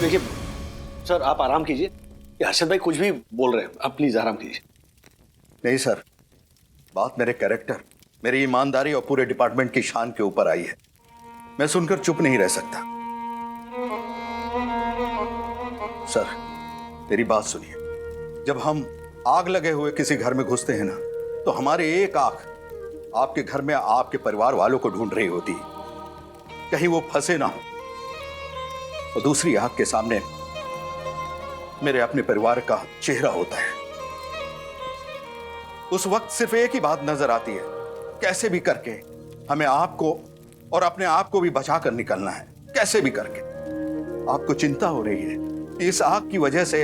देखिए सर, आप आराम कीजिए। ये हर्षद भाई कुछ भी बोल रहे हैं, आप प्लीज आराम कीजिए। नहीं सर, बात मेरे कैरेक्टर, मेरी ईमानदारी और पूरे डिपार्टमेंट की शान के ऊपर आई है। मैं सुनकर चुप नहीं रह सकता। सर, मेरी बात सुनिए। जब हम आग लगे हुए किसी घर में घुसते हैं ना, तो हमारी एक आंख आपके घर में आपके परिवार वालों को ढूंढ रही होती है, कहीं वो फंसे ना हो, और दूसरी आंख के सामने मेरे अपने परिवार का चेहरा होता है। उस वक्त सिर्फ एक ही बात नजर आती है, कैसे भी करके हमें आपको और अपने आप को भी बचा कर निकलना है, कैसे भी करके। आपको चिंता हो रही है कि इस आग की वजह से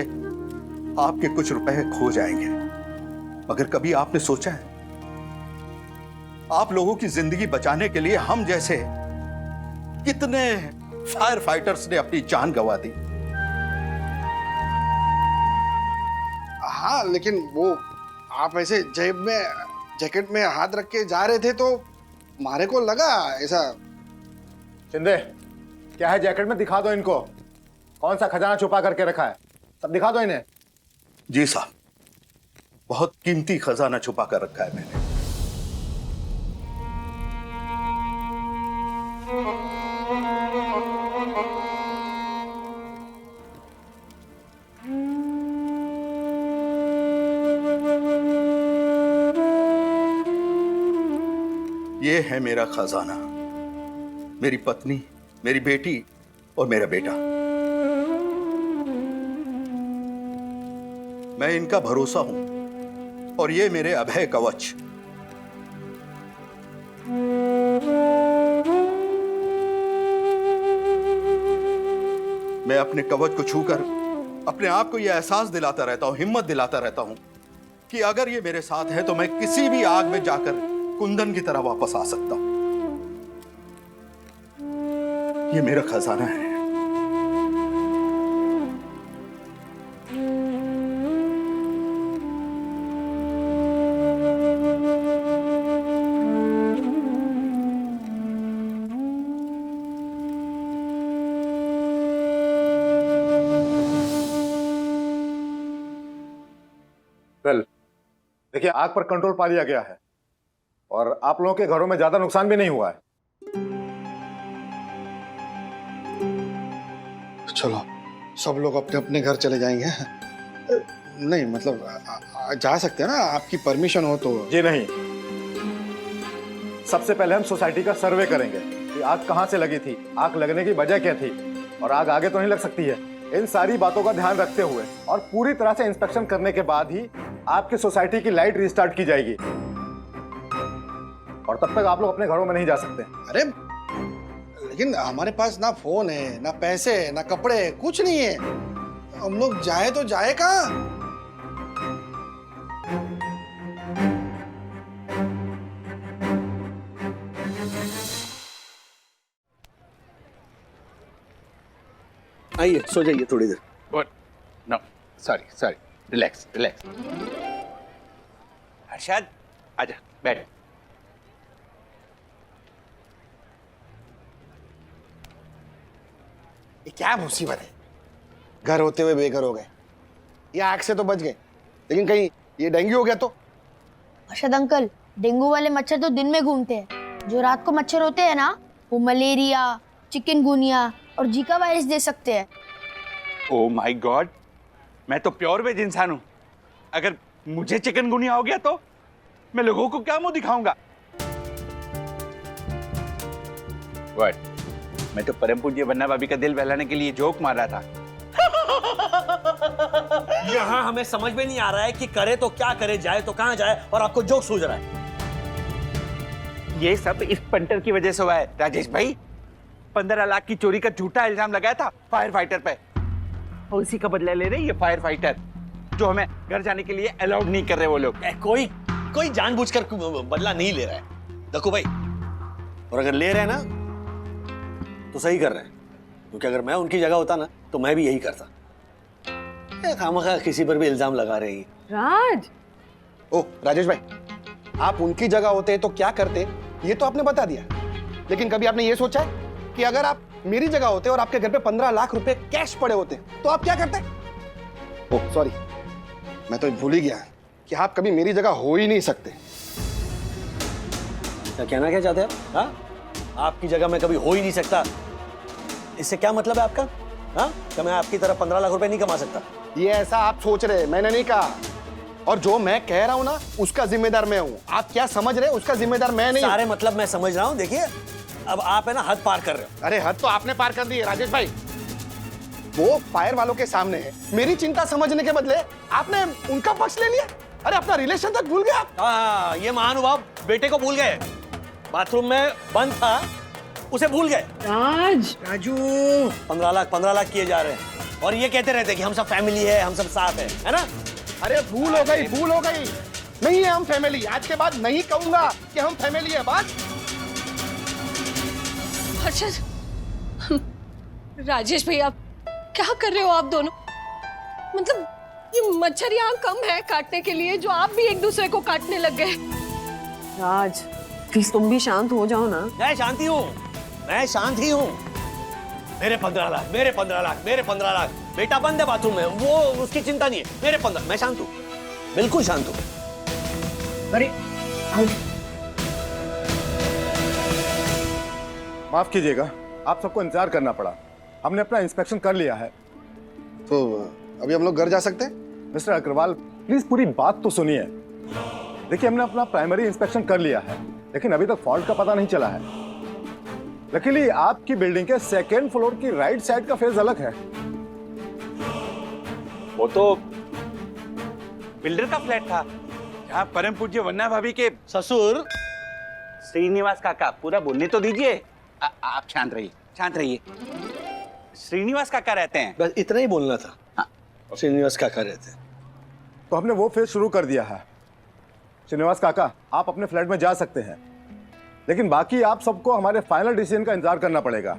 आपके कुछ रुपए खो जाएंगे, मगर कभी आपने सोचा है आप लोगों की जिंदगी बचाने के लिए हम जैसे कितने फायर फाइटर्स ने अपनी जान गंवा दी। हाँ, लेकिन वो आप ऐसे जेब में जैकेट में हाथ रख के जा रहे थे तो मारे को लगा ऐसा। शिंदे, क्या है जैकेट में? दिखा दो इनको, कौन सा खजाना छुपा करके रखा है, सब दिखा दो इन्हें। जी साहब, बहुत कीमती खजाना छुपा कर रखा है मैंने। ये है मेरा खजाना, मेरी पत्नी, मेरी बेटी और मेरा बेटा। मैं इनका भरोसा हूं और ये मेरे अभय कवच। मैं अपने कवच को छूकर अपने आप को यह एहसास दिलाता रहता हूं, हिम्मत दिलाता रहता हूं कि अगर ये मेरे साथ है तो मैं किसी भी आग में जाकर कुंदन की तरह वापस आ सकता हूं। ये मेरा खजाना है। वेल, देखिए, आग पर कंट्रोल पा लिया गया है और आप लोगों के घरों में ज्यादा नुकसान भी नहीं हुआ है। चलो, सब लोग अपने अपने घर चले जाएंगे। नहीं मतलब जा सकते हैं ना, आपकी परमिशन हो तो। जी नहीं, सबसे पहले हम सोसाइटी का सर्वे करेंगे कि आग कहां से लगी थी, आग लगने की वजह क्या थी और आग आगे तो नहीं लग सकती है। इन सारी बातों का ध्यान रखते हुए और पूरी तरह से इंस्पेक्शन करने के बाद ही आपकी सोसाइटी की लाइट रिस्टार्ट की जाएगी और तब तक आप लोग अपने घरों में नहीं जा सकते। अरे लेकिन हमारे पास ना फोन है, ना पैसे, ना कपड़े, कुछ नहीं है। हम लोग जाए तो जाए कहाँ? आइए, सो जाइए थोड़ी देर। What? No, sorry, relax. Harshad, आजा, बैठ। ये क्या मुसीबत है? घर होते हुए बेघर हो गए। ये आग से तो बच गए, लेकिन कहीं ये डेंगू हो गया तो? अर्शद अंकल, डेंगू वाले मच्छर तो दिन में घूमते हैं। जो रात को मच्छर होते हैं ना, वो मलेरिया, चिकनगुनिया और जीका वायरस दे सकते हैं। ओह माय गॉड, मैं तो प्योर वेज इंसान हूं। अगर मुझे चिकनगुनिया हो गया तो मैं लोगों को क्या मुंह दिखाऊंगा? व्हाट? मैं तो परम पूज्य वन्ना भाभी का दिल बहलाने के लिए जोक मार रहा था। यहाँ हमें समझ में नहीं आ रहा है कि करे तो क्या करे, जाए तो कहाँ जाए, और आपको जोक सूझ रहा है। ये सब इस पंटर की वजह से हुआ है राजेश भाई। 15 लाख की चोरी का झूठा इल्जाम लगाया था फायर फाइटर पे, और इसी का बदला ले रहे ये फायर फाइटर जो हमें घर जाने के लिए अलाउड नहीं कर रहे वो लोग। कोई जानबूझकर बदला नहीं ले रहा है देखो भाई, और अगर ले रहे हैं ना तो सही कर रहे हैं, क्योंकि अगर मैं उनकी जगह होता ना तो मैं भी यही करता। खामखा किसी पर भी इल्जाम लगा रहे हैं। राज, ओ राजेश भाई, आप उनकी जगह होते तो क्या करते, ये तो आपने बता दिया, लेकिन कभी आपने ये सोचा है कि अगर आप मेरी जगह होते और आपके घर पे 15 लाख रुपए कैश पड़े होते तो आप क्या करते? ओह सॉरी, मैं तो भूल ही गया कि आप कभी मेरी जगह हो ही नहीं सकते। क्या कहना क्या चाहते हैं आप? हाँ? आपकी जगह मैं कभी हो ही नहीं सकता। इससे क्या मतलब है आपका? हाँ? क्या मैं आपकी तरह 15 लाख रुपए नहीं कमा सकता? ये ऐसा आप सोच रहे, मैंने नहीं कहा। और जो मैं कह रहा हूँ ना, उसका जिम्मेदार मैं हूँ। आप क्या समझ रहे, उसका जिम्मेदार मैं नहीं। सारे मतलब मैं समझ रहा हूँ। देखिए, अब आप है ना हद पार कर रहे हो। अरे हद तो आपने पार कर दी है राजेश भाई। वो फायर वालों के सामने है, मेरी चिंता समझने के बदले आपने उनका पक्ष ले लिया। अरे अपना रिलेशन तक भूल गए आप। हाँ, ये महानुभाव बेटे को भूल गए। बाथरूम में बंद था, उसे भूल गए। राजू 15 लाख किए जा रहे हैं और ये कहते रहते कि हम सब फैमिली है, हम सब साथ है ना? अरे भूल हो गई, भूल हो गई। नहीं है हम फैमिली। आज के बाद नहीं कहूंगा कि हम फैमिली है। बात राजेश भैया, क्या कर रहे हो आप दोनों? मतलब ये मच्छर यहाँ कम है काटने के लिए, जो आप भी एक दूसरे को काटने लग गए। राज प्लीज तुम भी शांत हो जाओ ना। मैं शांति हूँ, मैं शांत ही हूँ। मेरे 15 लाख, मेरे 15 लाख, मेरे 15 लाख। बेटा बंद है बाथरूम में, वो उसकी चिंता नहीं है। मेरे 15, मैं शांत हूँ, बिल्कुल शांत हूँ। अरे माफ कीजिएगा, आप सबको इंतजार करना पड़ा। हमने अपना इंस्पेक्शन कर लिया है। तो अभी हम लोग घर जा सकते हैं? मिस्टर अग्रवाल, प्लीज पूरी बात तो सुनिए। देखिए, हमने अपना प्राइमरी इंस्पेक्शन कर लिया है, लेकिन अभी तक फॉल्ट का पता नहीं चला है। लकीली आपकी बिल्डिंग के सेकेंड फ्लोर की राइट साइड का फेज अलग है। वो तो बिल्डर का फ्लैट था, जहाँ परम पूज्य वन्ना भाभी के ससुर श्रीनिवास काका। पूरा बोलने तो दीजिए। आप शांत रहिए, शांत रहिए। श्रीनिवास काका रहते हैं। बस इतना ही बोलना था। हाँ। श्रीनिवास काका रहते हैं। तो हमने वो फेज शुरू कर दिया है। श्रीनिवास काका, आप अपने फ्लैट में जा सकते हैं, लेकिन बाकी आप सबको हमारे फाइनल डिसीजन का इंतजार करना पड़ेगा।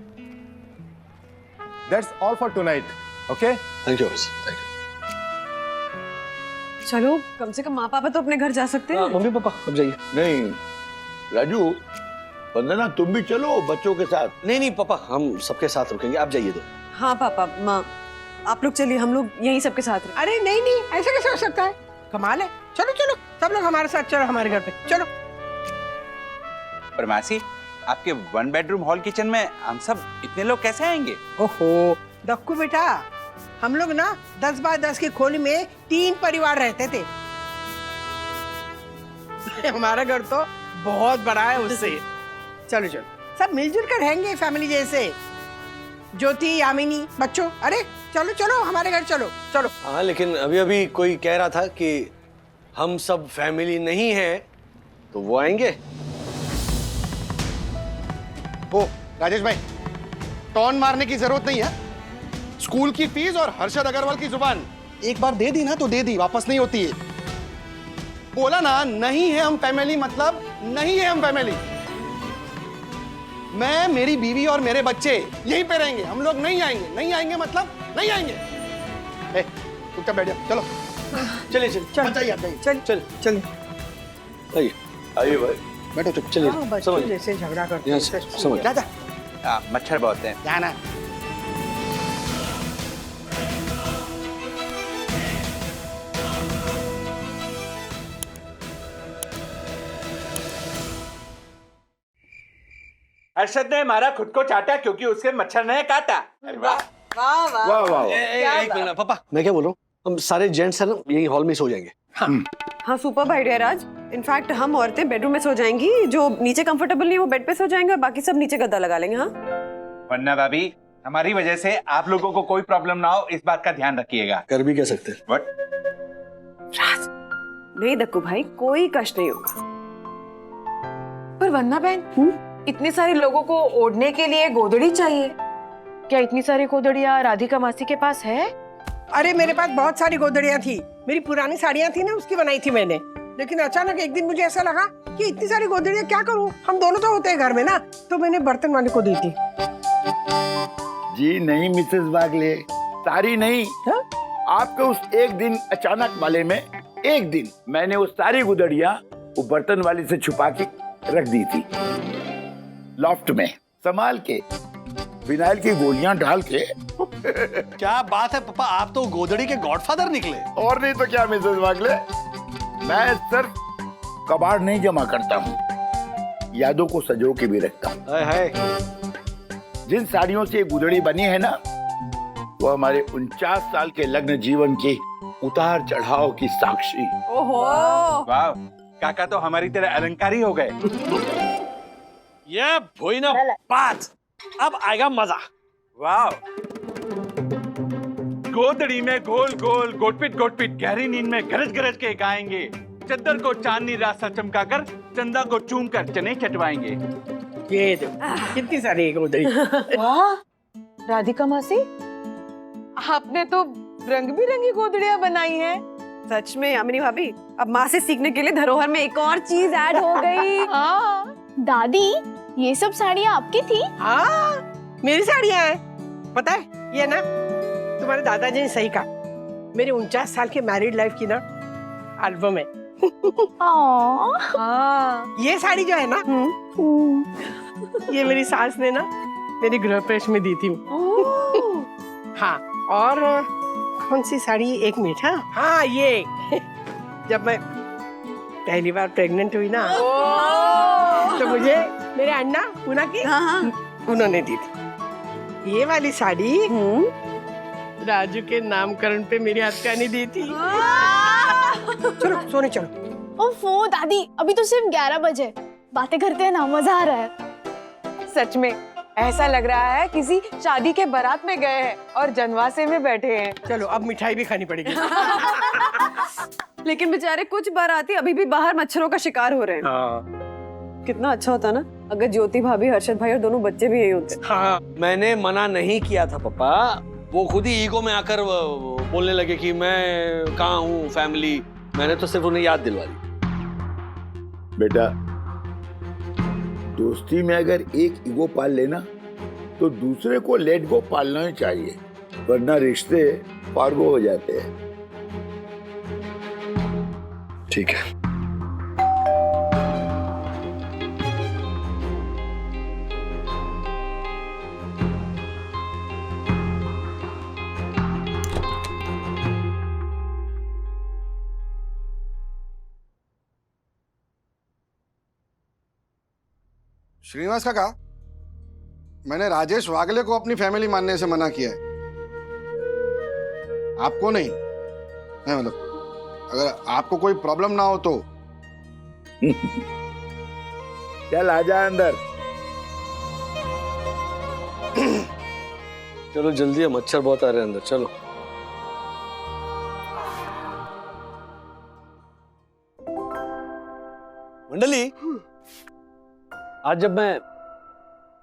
That's all for tonight. Okay, thank you thank you. चलो, कम से कम माँ पापा तो अपने घर जा सकते हैं। मम्मी पापा अब जाइए। नहीं राजू, वंदना तुम भी चलो बच्चों के साथ। नहीं पापा, हम सबके साथ रुकेंगे, आप जाइए तो। हाँ पापा, माँ आप लोग चलिए, हम लोग यहीं सबके साथ रहें। अरे नहीं नहीं, ऐसे कैसे हो सकता है? कमाल है। चलो चलो, सब लोग हमारे साथ चलो, हमारे घर पे चलो। पर मासी, आपके 1 बेडरूम हॉल किचन में हम सब इतने लोग कैसे आएंगे? ओहो दक्कू बेटा, हम लोग ना 10 बाय 10 की खोली में 3 परिवार रहते थे। हमारा घर तो बहुत बड़ा है उससे। चलो चलो, सब मिलजुल कर रहेंगे फैमिली जैसे। ज्योति, यामिनी, बच्चों, अरे चलो चलो हमारे घर चलो चलो। हाँ, लेकिन अभी अभी कोई कह रहा था कि हम सब फैमिली नहीं हैं, तो वो आएंगे। ओ राजेश भाई, टॉन मारने की जरूरत नहीं है। स्कूल की फीस और हर्षद अग्रवाल की जुबान एक बार दे दी ना तो दे दी, वापस नहीं होती है। बोला ना, नहीं है हम फैमिली मतलब नहीं है हम फैमिली। मैं, मेरी बीवी और मेरे बच्चे यहीं पे रहेंगे। हम लोग नहीं आएंगे। नहीं आएंगे मतलब नहीं आएंगे। चुपचाप बैठ जाओ। चलो चलिए चलिए, चल जाइए, आप जाइए। चल चल चल आइए आइए भाई, बैठो चुप। चलिए, बच्चों जैसे झगड़ा करते यहाँ हैं। से समझ। जा मच्छर बहुत हैं। जाना। हर्षद ने मारा, खुद को चाटा क्योंकि उसके मच्छर ने काटा। अरे वाह। वाह वाह वाह वाह। एक मिनट पापा, मैं क्या बोल रहा हूँ, हम सारे जेंट्स हैं ना, यही हॉल में सो जाएंगे। हाँ, सुपर आइडिया राज। इनफैक्ट हम औरतें बेडरूम में सो जाएंगी, जो नीचे कंफर्टेबल नहीं वो बेड पे सो जाएंगे और बाकी सब नीचे गद्दा लगा लेंगे। हाँ, वन्ना भाभी, हमारी वजह से आप लोगों को कोई प्रॉब्लम ना हो, इस बात का ध्यान रखिएगा। कर भी कह सकते हैं। What? नहीं दक्कू भाई, कोई कष्ट नहीं होगा। पर वन्ना बहन, इतने सारे लोगों को ओढ़ने के लिए गोदड़ी चाहिए। क्या इतनी सारी गोदड़ियाँ राधिका मासी के पास है? अरे मेरे पास बहुत सारी गोदड़ियाँ थी। मेरी पुरानी साड़ियाँ थी ना, उसकी बनाई थी मैंने। लेकिन अचानक एक दिन मुझे ऐसा लगा कि इतनी सारी गोदड़ियाँ क्या करूँ, हम दोनों तो होते हैं घर में ना, तो मैंने बर्तन वाले को दी थी। जी नहीं मिसेस बागले, सारी नहीं। हा? आपके उस एक दिन अचानक वाले में एक दिन मैंने वो सारी गुदड़ियाँ वो बर्तन वाली से छुपा के रख दी थी, लॉफ्ट में संभाल के, विनाइल की गोलियां डाल के। क्या बात है पापा, आप तो गोदड़ी के गॉडफादर निकले। और नहीं तो क्या मिसेस बागले, मैं सिर्फ कबाड़ नहीं जमा करता हूँ, यादों को सजो के भी रखता हूँ। जिन साड़ियों से गुदड़ी बनी है ना, वो हमारे 49 साल के लग्न जीवन के उतार चढ़ाव की साक्षी। ओहो, वाह, काका तो हमारी तरह अलंकारी हो गए। ये भोई ना बात, अब आएगा मजा। वाह, गोदड़ी में गोल गोल गोटपिट गोटपिट गहरी नींद में गरज गरज के गाएंगे, चद्दर को चांदनी रास्ता चमकाकर चंदा को चूम कर चने चटवाएंगे। ये देखो कितनी सारी गोदड़ी। वाह राधिका मौसी, आपने तो रंग बिरंगी गोदड़ियां बनाई हैं। सच में यामिनी भाभी, अब माँ से सीखने के लिए धरोहर में एक और चीज ऐड हो गई। हाँ दादी, ये सब साड़ियाँ आपकी थी? हाँ मेरी साड़ियाँ हैं। पता है ये ना, तुम्हारे दादाजी ने सही कहा, मेरे 49 साल के मैरिड लाइफ की ना एल्बम है। हाँ, ये साड़ी जो है ना, ये मेरी सास ने ना मेरी गृह प्रवेश में दी थी। हाँ, और कौन सी साड़ी, एक मिनट। हाँ ये जब मैं पहली बार प्रेग्नेंट हुई ना, तो मुझे मेरे अन्ना पूना की उन्होंने दी थी। ये वाली साड़ी राजू के नामकरण पे मेरी हथकनी दी थी। चलो सोने चलो। ओफो दादी, अभी तो सिर्फ 11 बजे, बातें करते हैं ना, मजा आ रहा है। सच में ऐसा लग रहा है किसी शादी के बारात में गए हैं और जनवासे में बैठे हैं। चलो अब मिठाई भी खानी पड़ेगी। लेकिन बेचारे कुछ बाराती अभी भी बाहर मच्छरों का शिकार हो रहे हैं। कितना अच्छा होता ना अगर ज्योति भाभी, हर्षद भाई और दोनों बच्चे भी यही होते। हाँ, मैंने मना नहीं किया था पापा, वो खुद ही ईगो में आकर बोलने लगे कि मैं कहाँ हूँ फैमिली। मैंने तो सिर्फ उन्हें याद दिलवा दी। बेटा, दोस्ती में अगर एक ईगो पाल लेना तो दूसरे को लेट गो पालना ही चाहिए, वरना रिश्ते फारगो हो जाते हैं। ठीक है। श्रीनिवास काका, मैंने राजेश वागले को अपनी फैमिली मानने से मना किया है, आपको नहीं। मतलब अगर आपको कोई प्रॉब्लम ना हो तो। चल आजा अंदर। चलो जल्दी है, मच्छर बहुत आ रहे हैं अंदर, चलो। मंडली, आज जब मैं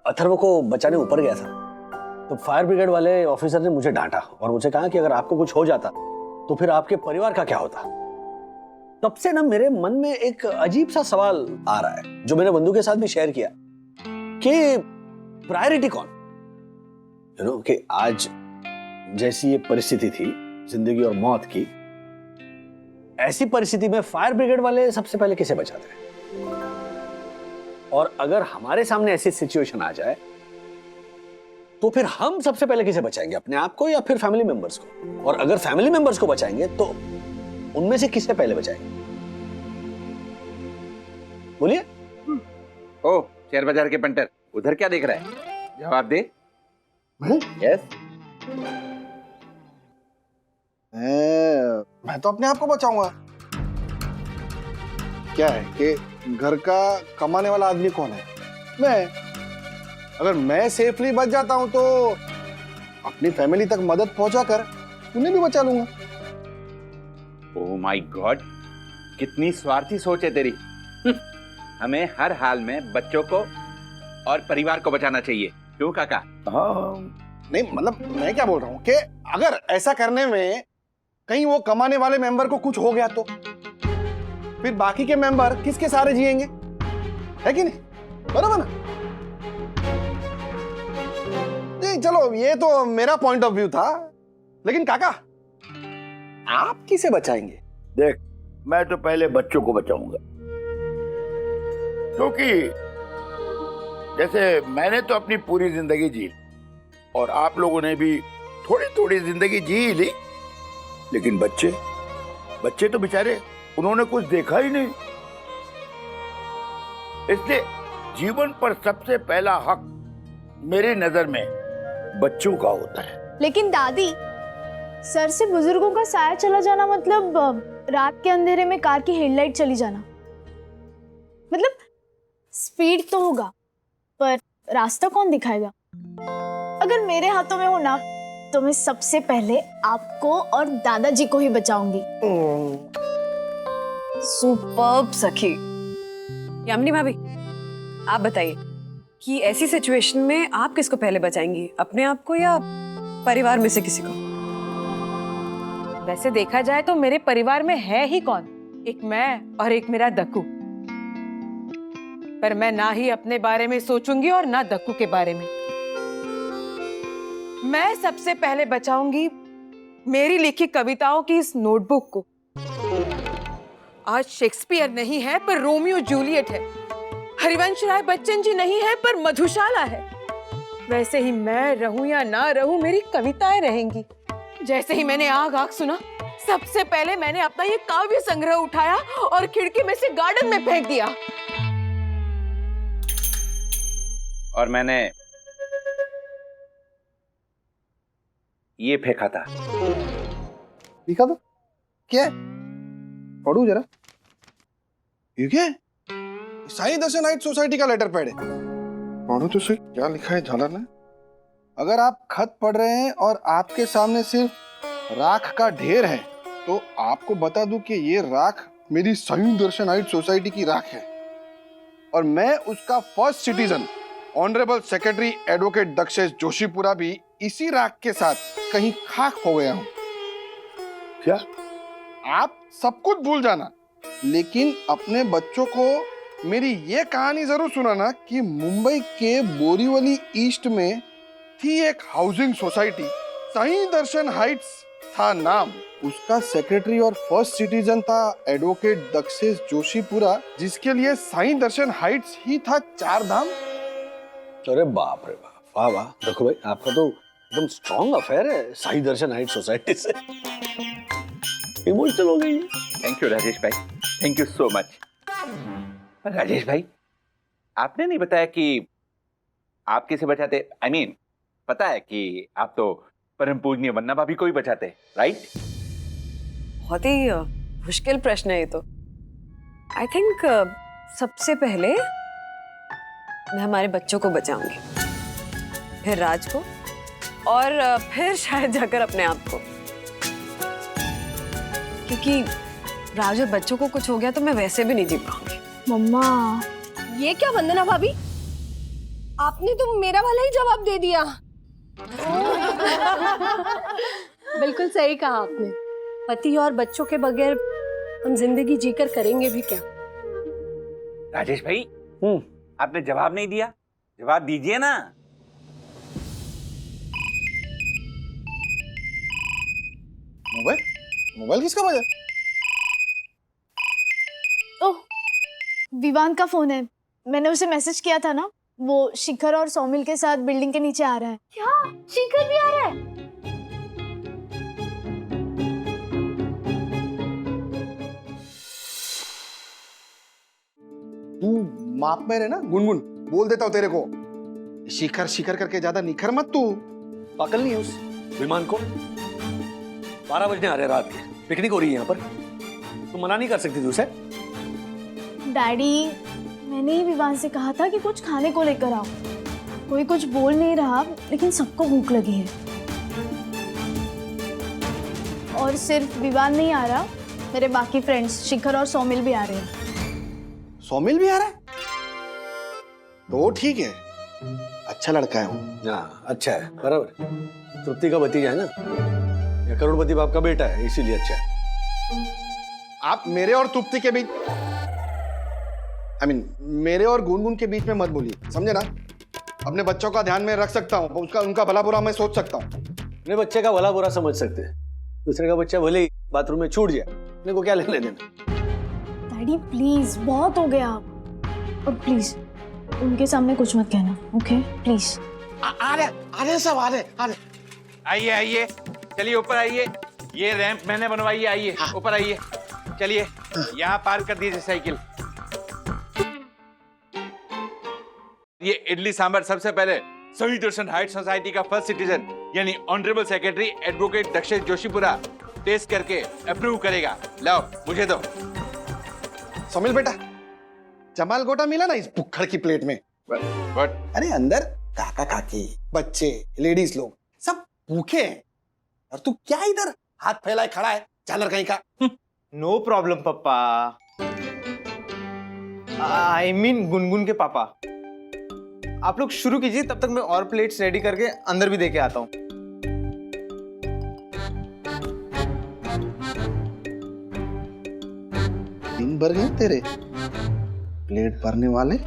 अथर्व को बचाने ऊपर गया था तो फायर ब्रिगेड वाले ऑफिसर ने मुझे डांटा और मुझे कहा कि अगर आपको कुछ हो जाता तो फिर आपके परिवार का क्या होता। तब से ना मेरे मन में एक अजीब सा सवाल आ रहा है, जो मैंने बंधु के साथ भी शेयर किया, कि प्रायोरिटी कौन। यू नो, कि आज जैसी ये परिस्थिति थी जिंदगी और मौत की, ऐसी परिस्थिति में फायर ब्रिगेड वाले सबसे पहले किसे बचाते हैं। और अगर हमारे सामने ऐसी सिचुएशन आ जाए तो फिर हम सबसे पहले किसे बचाएंगे, अपने आप को या फिर फैमिली मेंबर्स को। और अगर फैमिली मेंबर्स को बचाएंगे तो उनमें से किसे पहले बचाएंगे, बोलिए। ओ शेयर बाजार के पंटर, उधर क्या देख रहा है, जवाब दे। यस, मैं तो अपने आप को बचाऊंगा। क्या है कि घर का कमाने वाला आदमी कौन है, मैं। अगर मैं सेफली बच जाता हूं तो अपनी फैमिली तक मदद पहुंचाकर उन्हें भी बचा लूंगा। ओह माय गॉड, कितनी स्वार्थी सोच है तेरी। हमें हर हाल में बच्चों को और परिवार को बचाना चाहिए, क्यों काका? हाँ, नहीं मतलब मैं क्या बोल रहा हूँ कि अगर ऐसा करने में कहीं वो कमाने वाले मेंबर को कुछ हो गया तो फिर बाकी के मेंबर किसके सहारे जिएंगे, है कि नहीं? बराबर ना? नहीं, चलो ये तो मेरा पॉइंट ऑफ व्यू था, लेकिन काका आप किसे बचाएंगे? देख, मैं तो पहले बच्चों को बचाऊंगा, क्योंकि जैसे मैंने तो अपनी पूरी जिंदगी जी ली और आप लोगों ने भी थोड़ी थोड़ी जिंदगी जी ली, लेकिन बच्चे तो बेचारे उन्होंने कुछ देखा ही नहीं। इसलिए जीवन पर सबसे पहला हक मेरी नजर में बच्चों का होता है। लेकिन दादी, सर से बुजुर्गों का साया चला जाना मतलब रात के अंधेरे में कार की हेडलाइट चली जाना। मतलब स्पीड तो होगा पर रास्ता कौन दिखाएगा? अगर मेरे हाथों में हो ना तो मैं सबसे पहले आपको और दादाजी को ही बचाऊंगी। सुपर्ब सखी। यामिनी भाभी, आप बताइए कि ऐसी सिचुएशन में आप किसको पहले बचाएंगी, अपने आप को या परिवार में से किसी को? वैसे देखा जाए तो मेरे परिवार में है ही कौन, एक मैं और एक मेरा दक्कू। पर मैं ना ही अपने बारे में सोचूंगी और ना दक्कू के बारे में। मैं सबसे पहले बचाऊंगी मेरी लिखी कविताओं की इस नोटबुक को। आज शेक्सपियर नहीं है पर रोमियो जूलियट है, हरिवंश राय बच्चन जी नहीं है पर मधुशाला है। वैसे ही मैं रहूं या ना रहूं, मेरी कविताएं रहेंगी। जैसे ही मैंने आग आग सुना, सबसे पहले मैंने अपना ये काव्य संग्रह उठाया और खिड़की में से गार्डन में फेंक दिया। और मैंने ये फेंका था। लिखा था क्या? पढ़ू जरा। ये क्या है? साईं दर्शन हाइट सोसाइटी का लेटर पैड है। पढ़ो तो सही, क्या लिखा है झालर ने? अगर आप खत पढ़ रहे हैं और आपके सामने सिर्फ राख का ढेर है तो आपको बता दूं कि ये राख मेरी साईं दर्शन हाइट सोसाइटी की राख है और मैं उसका first citizen honourable secretary advocate Dakshesh Joshipura भी इसी राख के साथ कहीं खाक हो गया हूं। क्या? आप सब कुछ भूल जाना, लेकिन अपने बच्चों को मेरी ये कहानी जरूर सुनाना कि मुंबई के बोरीवली ईस्ट में थी एक हाउसिंग सोसाइटी, साईं दर्शन हाइट्स था नाम। उसका सेक्रेटरी और फर्स्ट सिटीजन था एडवोकेट दक्षेश जोशीपुरा, जिसके लिए साईं दर्शन हाइट्स ही था चार धाम। अरे बाप रे बाप, वाह वाह। देखो भाई, आपका तो एकदम स्ट्रॉन्ग अफेयर है साईं दर्शन हाइट सोसाइटी से। इमोशनल हो गई। थैंक यू राजेश भाई, thank you so much. Rajesh भाई, आपने नहीं बताया कि आप किसे बचाते। I mean, पता है कि आप तो परम पूजनीय वन्ना भाभी को ही बचाते, राइट? बहुत ही मुश्किल प्रश्न है ये तो। आई थिंक सबसे पहले मैं हमारे बच्चों को बचाऊंगी, फिर राज को और फिर शायद जाकर अपने आप को, क्योंकि राज और बच्चों को कुछ हो गया तो मैं वैसे भी नहीं जी पाऊंगी। मम्मा, ये क्या वंदना भाभी, आपने तो मेरा वाला ही जवाब दे दिया। बिल्कुल सही कहा आपने। पति और बच्चों के बगैर हम जिंदगी जीकर करेंगे भी क्या? राजेश भाई, आपने जवाब नहीं दिया, जवाब दीजिए ना। मोबाइल किसका बजा? ओह, विवान का फोन है। मैंने उसे मैसेज किया था ना, वो शिखर और सौमिल के साथ बिल्डिंग के नीचे आ रहा है। क्या शिखर भी आ रहा है? तू माप में रहे ना गुनगुन, बोल देता हूँ तेरे को। शिखर शिखर करके ज्यादा निखर मत तू। अकल नहीं है उस विमान को। 12 बजने आ रहे रात के, पिकनिक हो रही है यहाँ पर, तुम मना नहीं कर सकती थी उसे? डैडी, मैंने ही विवान से कहा था कि कुछ खाने को लेकर आओ। कोई कुछ बोल नहीं रहा, लेकिन सबको भूख लगी है। और सिर्फ विवान नहीं आ रहा, मेरे बाकी फ्रेंड्स शिखर और सौमिल भी आ रहे हैं। सौमिल भी आ रहा है? तो ठीक है, अच्छा लड़का है वो। हाँ, अच्छा है, बराबर। तृप्ति का भतीजा है ना, या करोड़पति बाप का बेटा है, इसीलिए अच्छा है। आप मेरे और तृप्ति के बीच, मेरे और गुनगुन के बीच में मत बोलिए, समझे ना? अपने बच्चों का ध्यान में रख सकता हूँ, उनका भला बुरा मैं सोच सकता हूँ। अपने बच्चे का भला बुरा समझ सकते हैं, दूसरे का बच्चा भले ही बाथरूम में छूट जाए, अपने को क्या लेने देना। डैडी प्लीज, बहुत हो गया। और प्लीज उनके सामने कुछ मत कहना, ओके? प्लीज। आ रहे सब आ रहे। आइए आइए, चलिए ऊपर आइए। ये रैंप मैंने बनवाई है, आइए ऊपर आइए। चलिए यहाँ पार्क कर दीजिए साइकिल। ये इडली सांभर सबसे पहले सही दर्शन हाइट सोसाइटी का फर्स्ट सिटीजन यानी honourable secretary advocate Dakshesh Joshipura test करके अप्रूव करेगा। लाओ मुझे दो। सोमिल बेटा, जमाल गोटा मिला ना इस भुक्खड़ की प्लेट में। What? अरे अंदर काका काकी, बच्चे, लेडीज लोग सब भूखे हैं और तू क्या इधर हाथ फैलाए खड़ा है, झालर कहीं का। नो प्रॉब्लम पापा। आई मीन गुनगुन के पापा। आप लोग शुरू कीजिए, तब तक मैं और प्लेट्स रेडी करके अंदर भी देके आता हूँ। दिन भर गए तेरे प्लेट भरने वाले।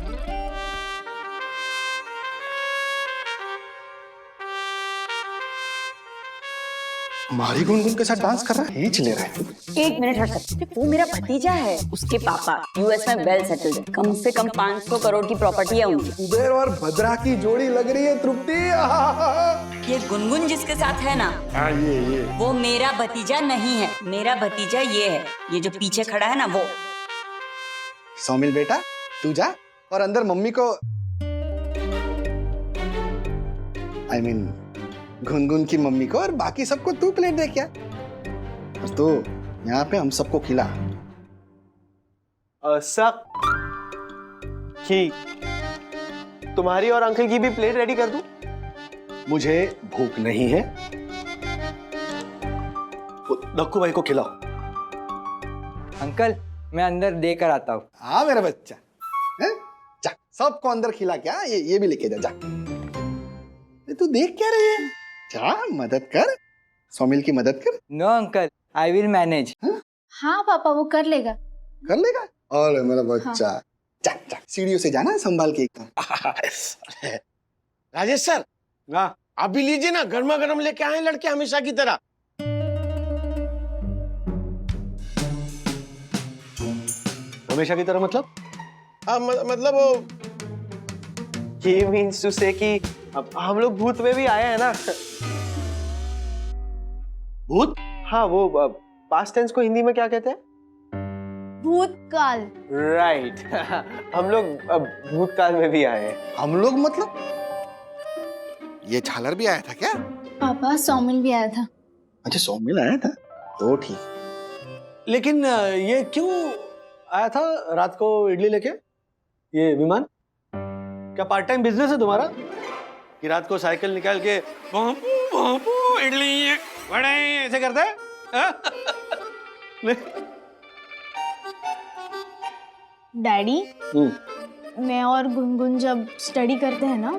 हमारी गुनगुन के साथ डांस कर रहा है, खींच ले रहा है। एक मिनट हट सकते, वो मेरा भतीजा है। उसके पापा यूएस में वेल सेटल्ड है, कम से कम 500 करोड़ की प्रॉपर्टी है उनकी। कुबेर और भद्रा की जोड़ी लग रही है तृप्ति। ये गुनगुन जिसके साथ है ना, ये वो मेरा भतीजा नहीं है। मेरा भतीजा ये है, ये जो पीछे खड़ा है ना वो। सोमिल बेटा, तू जा और अंदर मम्मी को I mean, गुनगुन की मम्मी को और बाकी सबको तू प्लेट दे क्या, और तू यहाँ पे हम सबको खिला। सब कि तुम्हारी और अंकल की भी प्लेट रेडी कर दूं? मुझे भूख नहीं है। दक्कू भाई को खिलाओ। अंकल मैं अंदर देकर आता हूँ। हाँ मेरा बच्चा, है? जा सबको अंदर खिला क्या, ये भी लेके जा। तू देख क्या रही है, जा मदद कर, सोमिल की मदद कर। No uncle, I will manage. हाँ पापा, वो कर लेगा। कर लेगा? अरे मेरा बच्चा, हाँ। जा जा सीढ़ियों से जाना संभाल के एकदम। राजेश सर, आप भी लीजिए ना, गर्मा गर्म लेके आए लड़के हमेशा की तरह। हमेशा की तरह मतलब? मतलब वो ये मीन्स टू से कि अब हम लोग भूत में भी आए हैं ना। भूत? हाँ, वो पास्ट टेंस को हिंदी में क्या कहते हैं? भूतकाल। राइट। हम लोग भूतकाल में भी आए हैं। हम लोग मतलब ये झालर भी आया था क्या? पापा सोमिल भी आया था। अच्छा सोमिल आया था, तो ठीक। लेकिन ये क्यों आया था रात को इडली लेके? ये विमान क्या पार्ट टाइम बिजनेस है तुम्हारा कि रात को साइकिल निकाल के बापू इडली बड़े ऐसे करता है? डैडी, मैं और गुनगुन जब स्टडी करते हैं ना,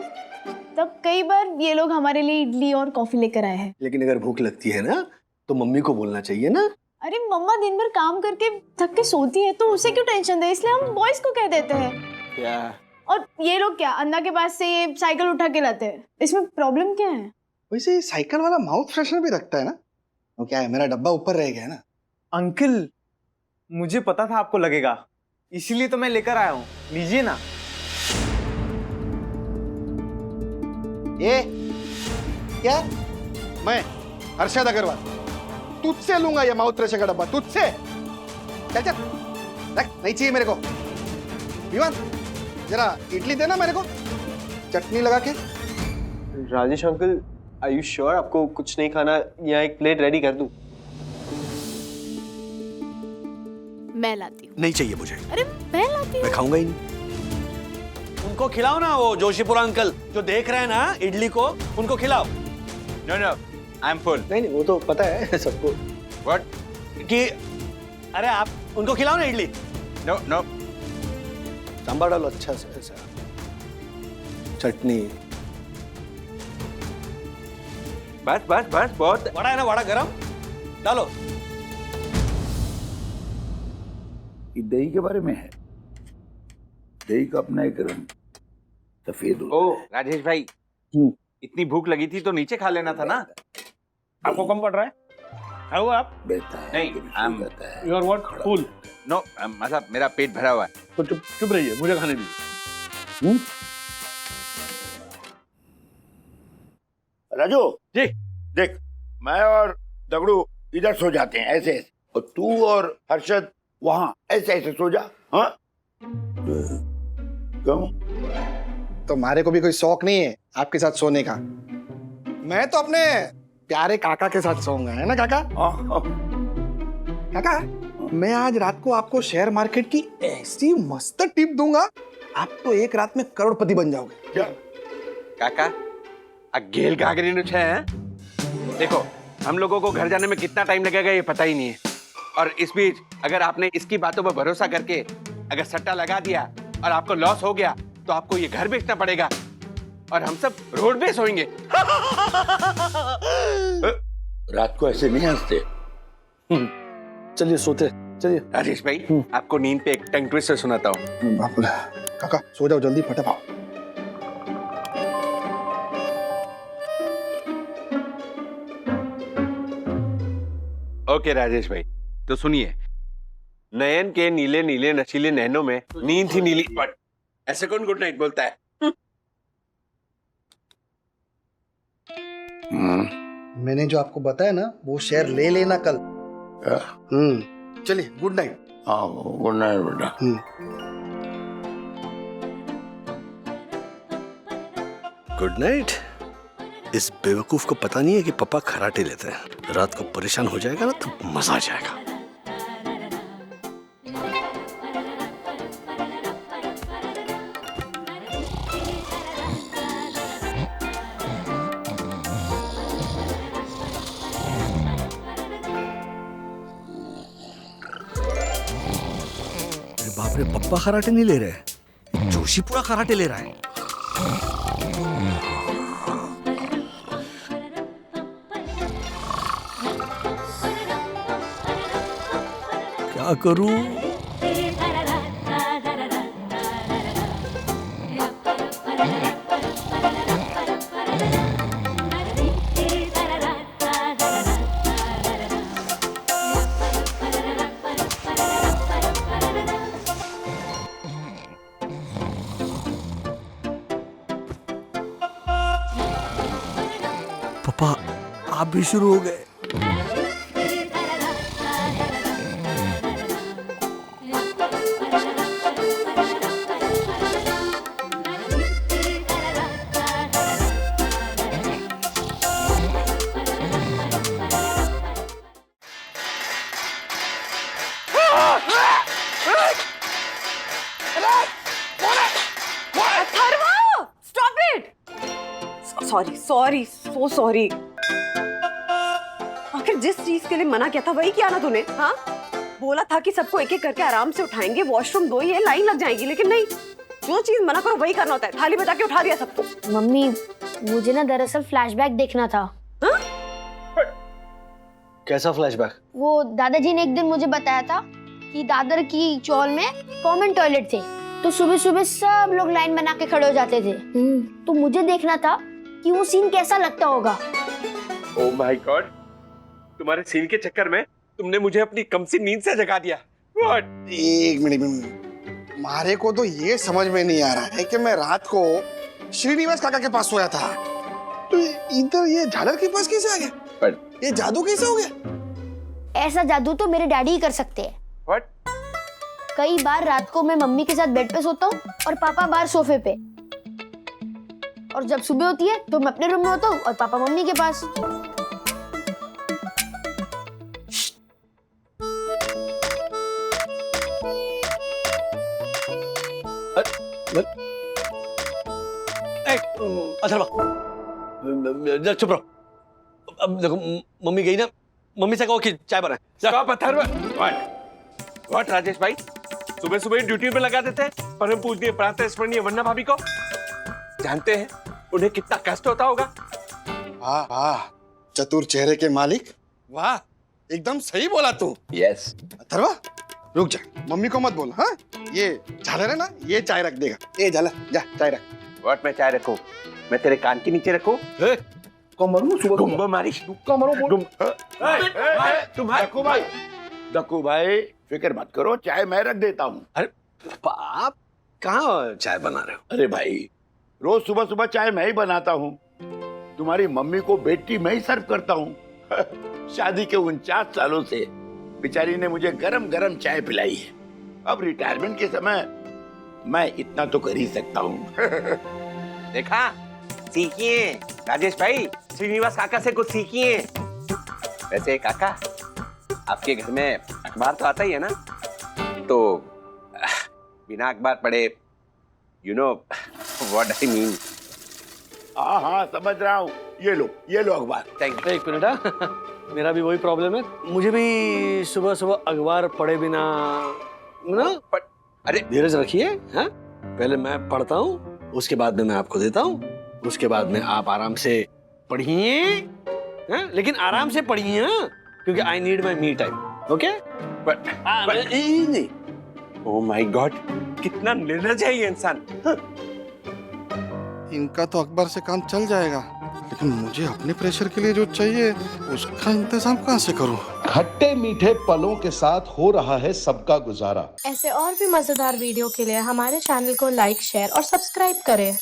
तब कई बार ये लोग हमारे लिए इडली और कॉफी लेकर आए हैं। लेकिन अगर भूख लगती है ना तो मम्मी को बोलना चाहिए ना। अरे मम्मा दिन भर काम करके थक के सोती है, तो उसे क्यों टेंशन दे, इसलिए हम बॉयज को कह देते हैं। क्या? और ये लोग क्या अन्ना के पास से ये साइकिल उठा के लाते हैं, इसमें प्रॉब्लम क्या है? वैसे साइकिल वाला माउथ फ्रेशनर भी रखता है ना, वो क्या है, मेरा डब्बा ऊपर रह गया है ना। अंकल मुझे पता था आपको लगेगा, इसीलिए तो मैं लेकर आया हूँ, लीजिए ना। ये क्या? मैं हर्षद अग्रवाल तुझसे लूंगा ये माउथ फ्रेशनर का डब्बा, तुझसे। चल चल रख, नहीं चाहिए मेरे को। विमान जरा इडली देना मेरे को, चटनी लगा के। Rajesh uncle, are you sure आपको कुछ नहीं खाना? यहाँ एक प्लेट रेडी कर दूं? मैं लाती हूँ। नहीं चाहिए मुझे। अरे मैं लाती हूँ। मैं खाऊंगा ही नहीं। उनको खिलाओ ना, वो जोशीपुरा अंकल जो देख रहे हैं ना इडली को, उनको खिलाओ। No no, I am full. नहीं वो तो पता है सबको। व्हाट? कि अरे आप उनको खिलाओ ना इडली। नो नो, सांभर डालो अच्छा से, ऐसा चटनी। बस बस बस, बहुत वड़ा है ना, वड़ा गरम डालो। दही के बारे में है, दही का अपना एक रंग सफेद। ओ राजेश भाई, इतनी भूख लगी थी तो नीचे खा लेना था ना। आपको कम पड़ रहा है? खाओ आप। नहीं, you are what? Full? No, मतलब मेरा पेट भरा हुआ है। तो चुप रहिए, मुझे खाने दीजिए। राजू जी, देख मैं और दगड़ू इधर सो जाते हैं ऐसे ऐसे, और तू और हर्षद वहां ऐसे ऐसे सो जा। हाँ क्यों? तो हमारे को भी कोई शौक नहीं है आपके साथ सोने का। मैं तो अपने प्यारे काका के साथ सोऊंगा, है ना काका? काका, मैं आज रात को आपको शेयर मार्केट की ऐसी मस्त टिप दूंगा, आप तो एक रात में करोड़पति बन जाओगे। क्या काका अगेल गागरी नु छे हैं? देखो हम लोगों को घर जाने में कितना टाइम लगेगा ये पता ही नहीं है, और इस बीच अगर आपने इसकी बातों पर भरोसा करके अगर सट्टा लगा दिया और आपको लॉस हो गया तो आपको ये घर बेचना पड़ेगा और हम सब रोड पे सोएंगे। रात को ऐसे नहीं हंसते। चलिए सोते, चलिए। राजेश भाई आपको नींद पे एक टंग ट्विस्टर सुनाता हूँ। काका सो जाओ जल्दी फटाफट। ओके राजेश भाई, तो सुनिए। नयन के नीले नीले नशीले नैनों में नींद ही नीली, बट ऐसे कौन गुड नाइट बोलता है? मैंने जो आपको बताया ना वो शेयर ले लेना कल। चलिए गुड नाइट। हाँ गुड नाइट बेटा। Good night. इस बेवकूफ को पता नहीं है कि पापा खराटे लेते हैं। रात को परेशान हो जाएगा ना तो मजा आ जाएगा। अरे बाप रे, पप्पा खराटे नहीं ले रहे, जोशी पूरा खराटे ले रहा है। क्या करूं? पापा आप भी शुरू हो गए। Sorry sorry so sorry. आखिर जिस चीज के लिए मना किया था वही किया ना तूने? हाँ बोला था कि सबको एक एक करके आराम से उठाएंगे, वॉशरूम दो ही है, लाइन लग जाएगी, लेकिन नहीं, जो चीज मना करो वही करना होता है। थाली बजा के उठा दिया सबको। मम्मी मुझे ना दरअसल फ्लैशबैक देखना था। हा? कैसा फ्लैशबैक? वो दादाजी ने एक दिन मुझे बताया था कि दादर की चौल में कॉमन टॉयलेट थे, तो सुबह सुबह सब लोग लाइन बना के खड़े हो जाते थे। तो मुझे देखना था कि वो सीन कैसा लगता होगा। ओह माय गॉड, तुम्हारे सीन के चक्कर में तुमने मुझे अपनी कम सी नींद से जगा दिया। What? एक मिनट, मारे को तो ये समझ में नहीं आ रहा है कि मैं रात को श्रीनिवास काका के पास सोया था, तो इधर ये झालर के पास कैसे आ गया? ये जादू कैसे हो गया? ऐसा जादू तो मेरे डैडी ही कर सकते हैं। What? कई बार रात को मैं मम्मी के साथ बेड पे सोता हूँ और पापा बाहर सोफे पे, और जब सुबह होती है तो मैं अपने रूम में होता हूँ और पापा मम्मी के पास। अथर्वा चुप रहो। अब देखो मम्मी गई ना, मम्मी से कहो कि चाय बनाए। स्टॉप अथर्वा। व्हाट राजेश भाई, सुबह सुबह ड्यूटी पे लगा देते हैं, परम पूजनीय प्रातः स्मरणीय वन्ना भाभी को। जानते हैं उन्हें कितना कष्ट होता होगा? वाह वाह, चतुर चेहरे के मालिक, वाह एकदम सही बोला तू। यस अथर्वा रुक जा, मम्मी को मत बोल। हाँ ये झालर है ना, ये चाय रख देगा। ए झालर जा चाय रख। व्हाट मैं चाय रखूं? मैं तेरे कान के नीचे रखूं? गुम्बा मारी तुम्हारे दक्कू भाई फिक्र मत करो, चाय मैं रख देता हूँ। अरे आप कहाँ चाय बना रहे हो? अरे भाई रोज सुबह सुबह चाय मैं ही बनाता हूँ, तुम्हारी मम्मी को बेड टी मैं ही सर्व करता हूँ। शादी के 49 सालों से बेचारी ने मुझे गरम गरम चाय पिलाई है। अब रिटायरमेंट के समय मैं इतना तो कर ही सकता हूँ। देखा, सीखिए राजेश भाई, श्रीनिवास काका से कुछ सीखिए। वैसे काका, आपके घर में अखबार तो आता ही है ना? तो बिना अखबार पढ़े, you know what I mean. हाँ हाँ समझ रहा हूँ। ये लो अखबार। Thank you. एक मिनट, हाँ। मेरा भी वही प्रॉब्लम है, मुझे भी सुबह सुबह अखबार पढ़े बिना ना। अरे धीरज रखिए, हाँ। पहले मैं पढ़ता हूँ, उसके बाद में मैं आपको देता हूँ, उसके बाद में आप आराम से पढ़िए, हाँ? लेकिन आराम से पढ़िए, हाँ? क्योंकि I need my me time. Okay? Oh my God, कितना निर्लज है ये इंसान। इनका तो अखबार से काम चल जाएगा, लेकिन मुझे अपने प्रेशर के लिए जो चाहिए उसका इंतजाम कहाँ से करूँ? खट्टे मीठे पलों के साथ हो रहा है सबका गुजारा। ऐसे और भी मजेदार वीडियो के लिए हमारे चैनल को लाइक, शेयर और सब्सक्राइब करें।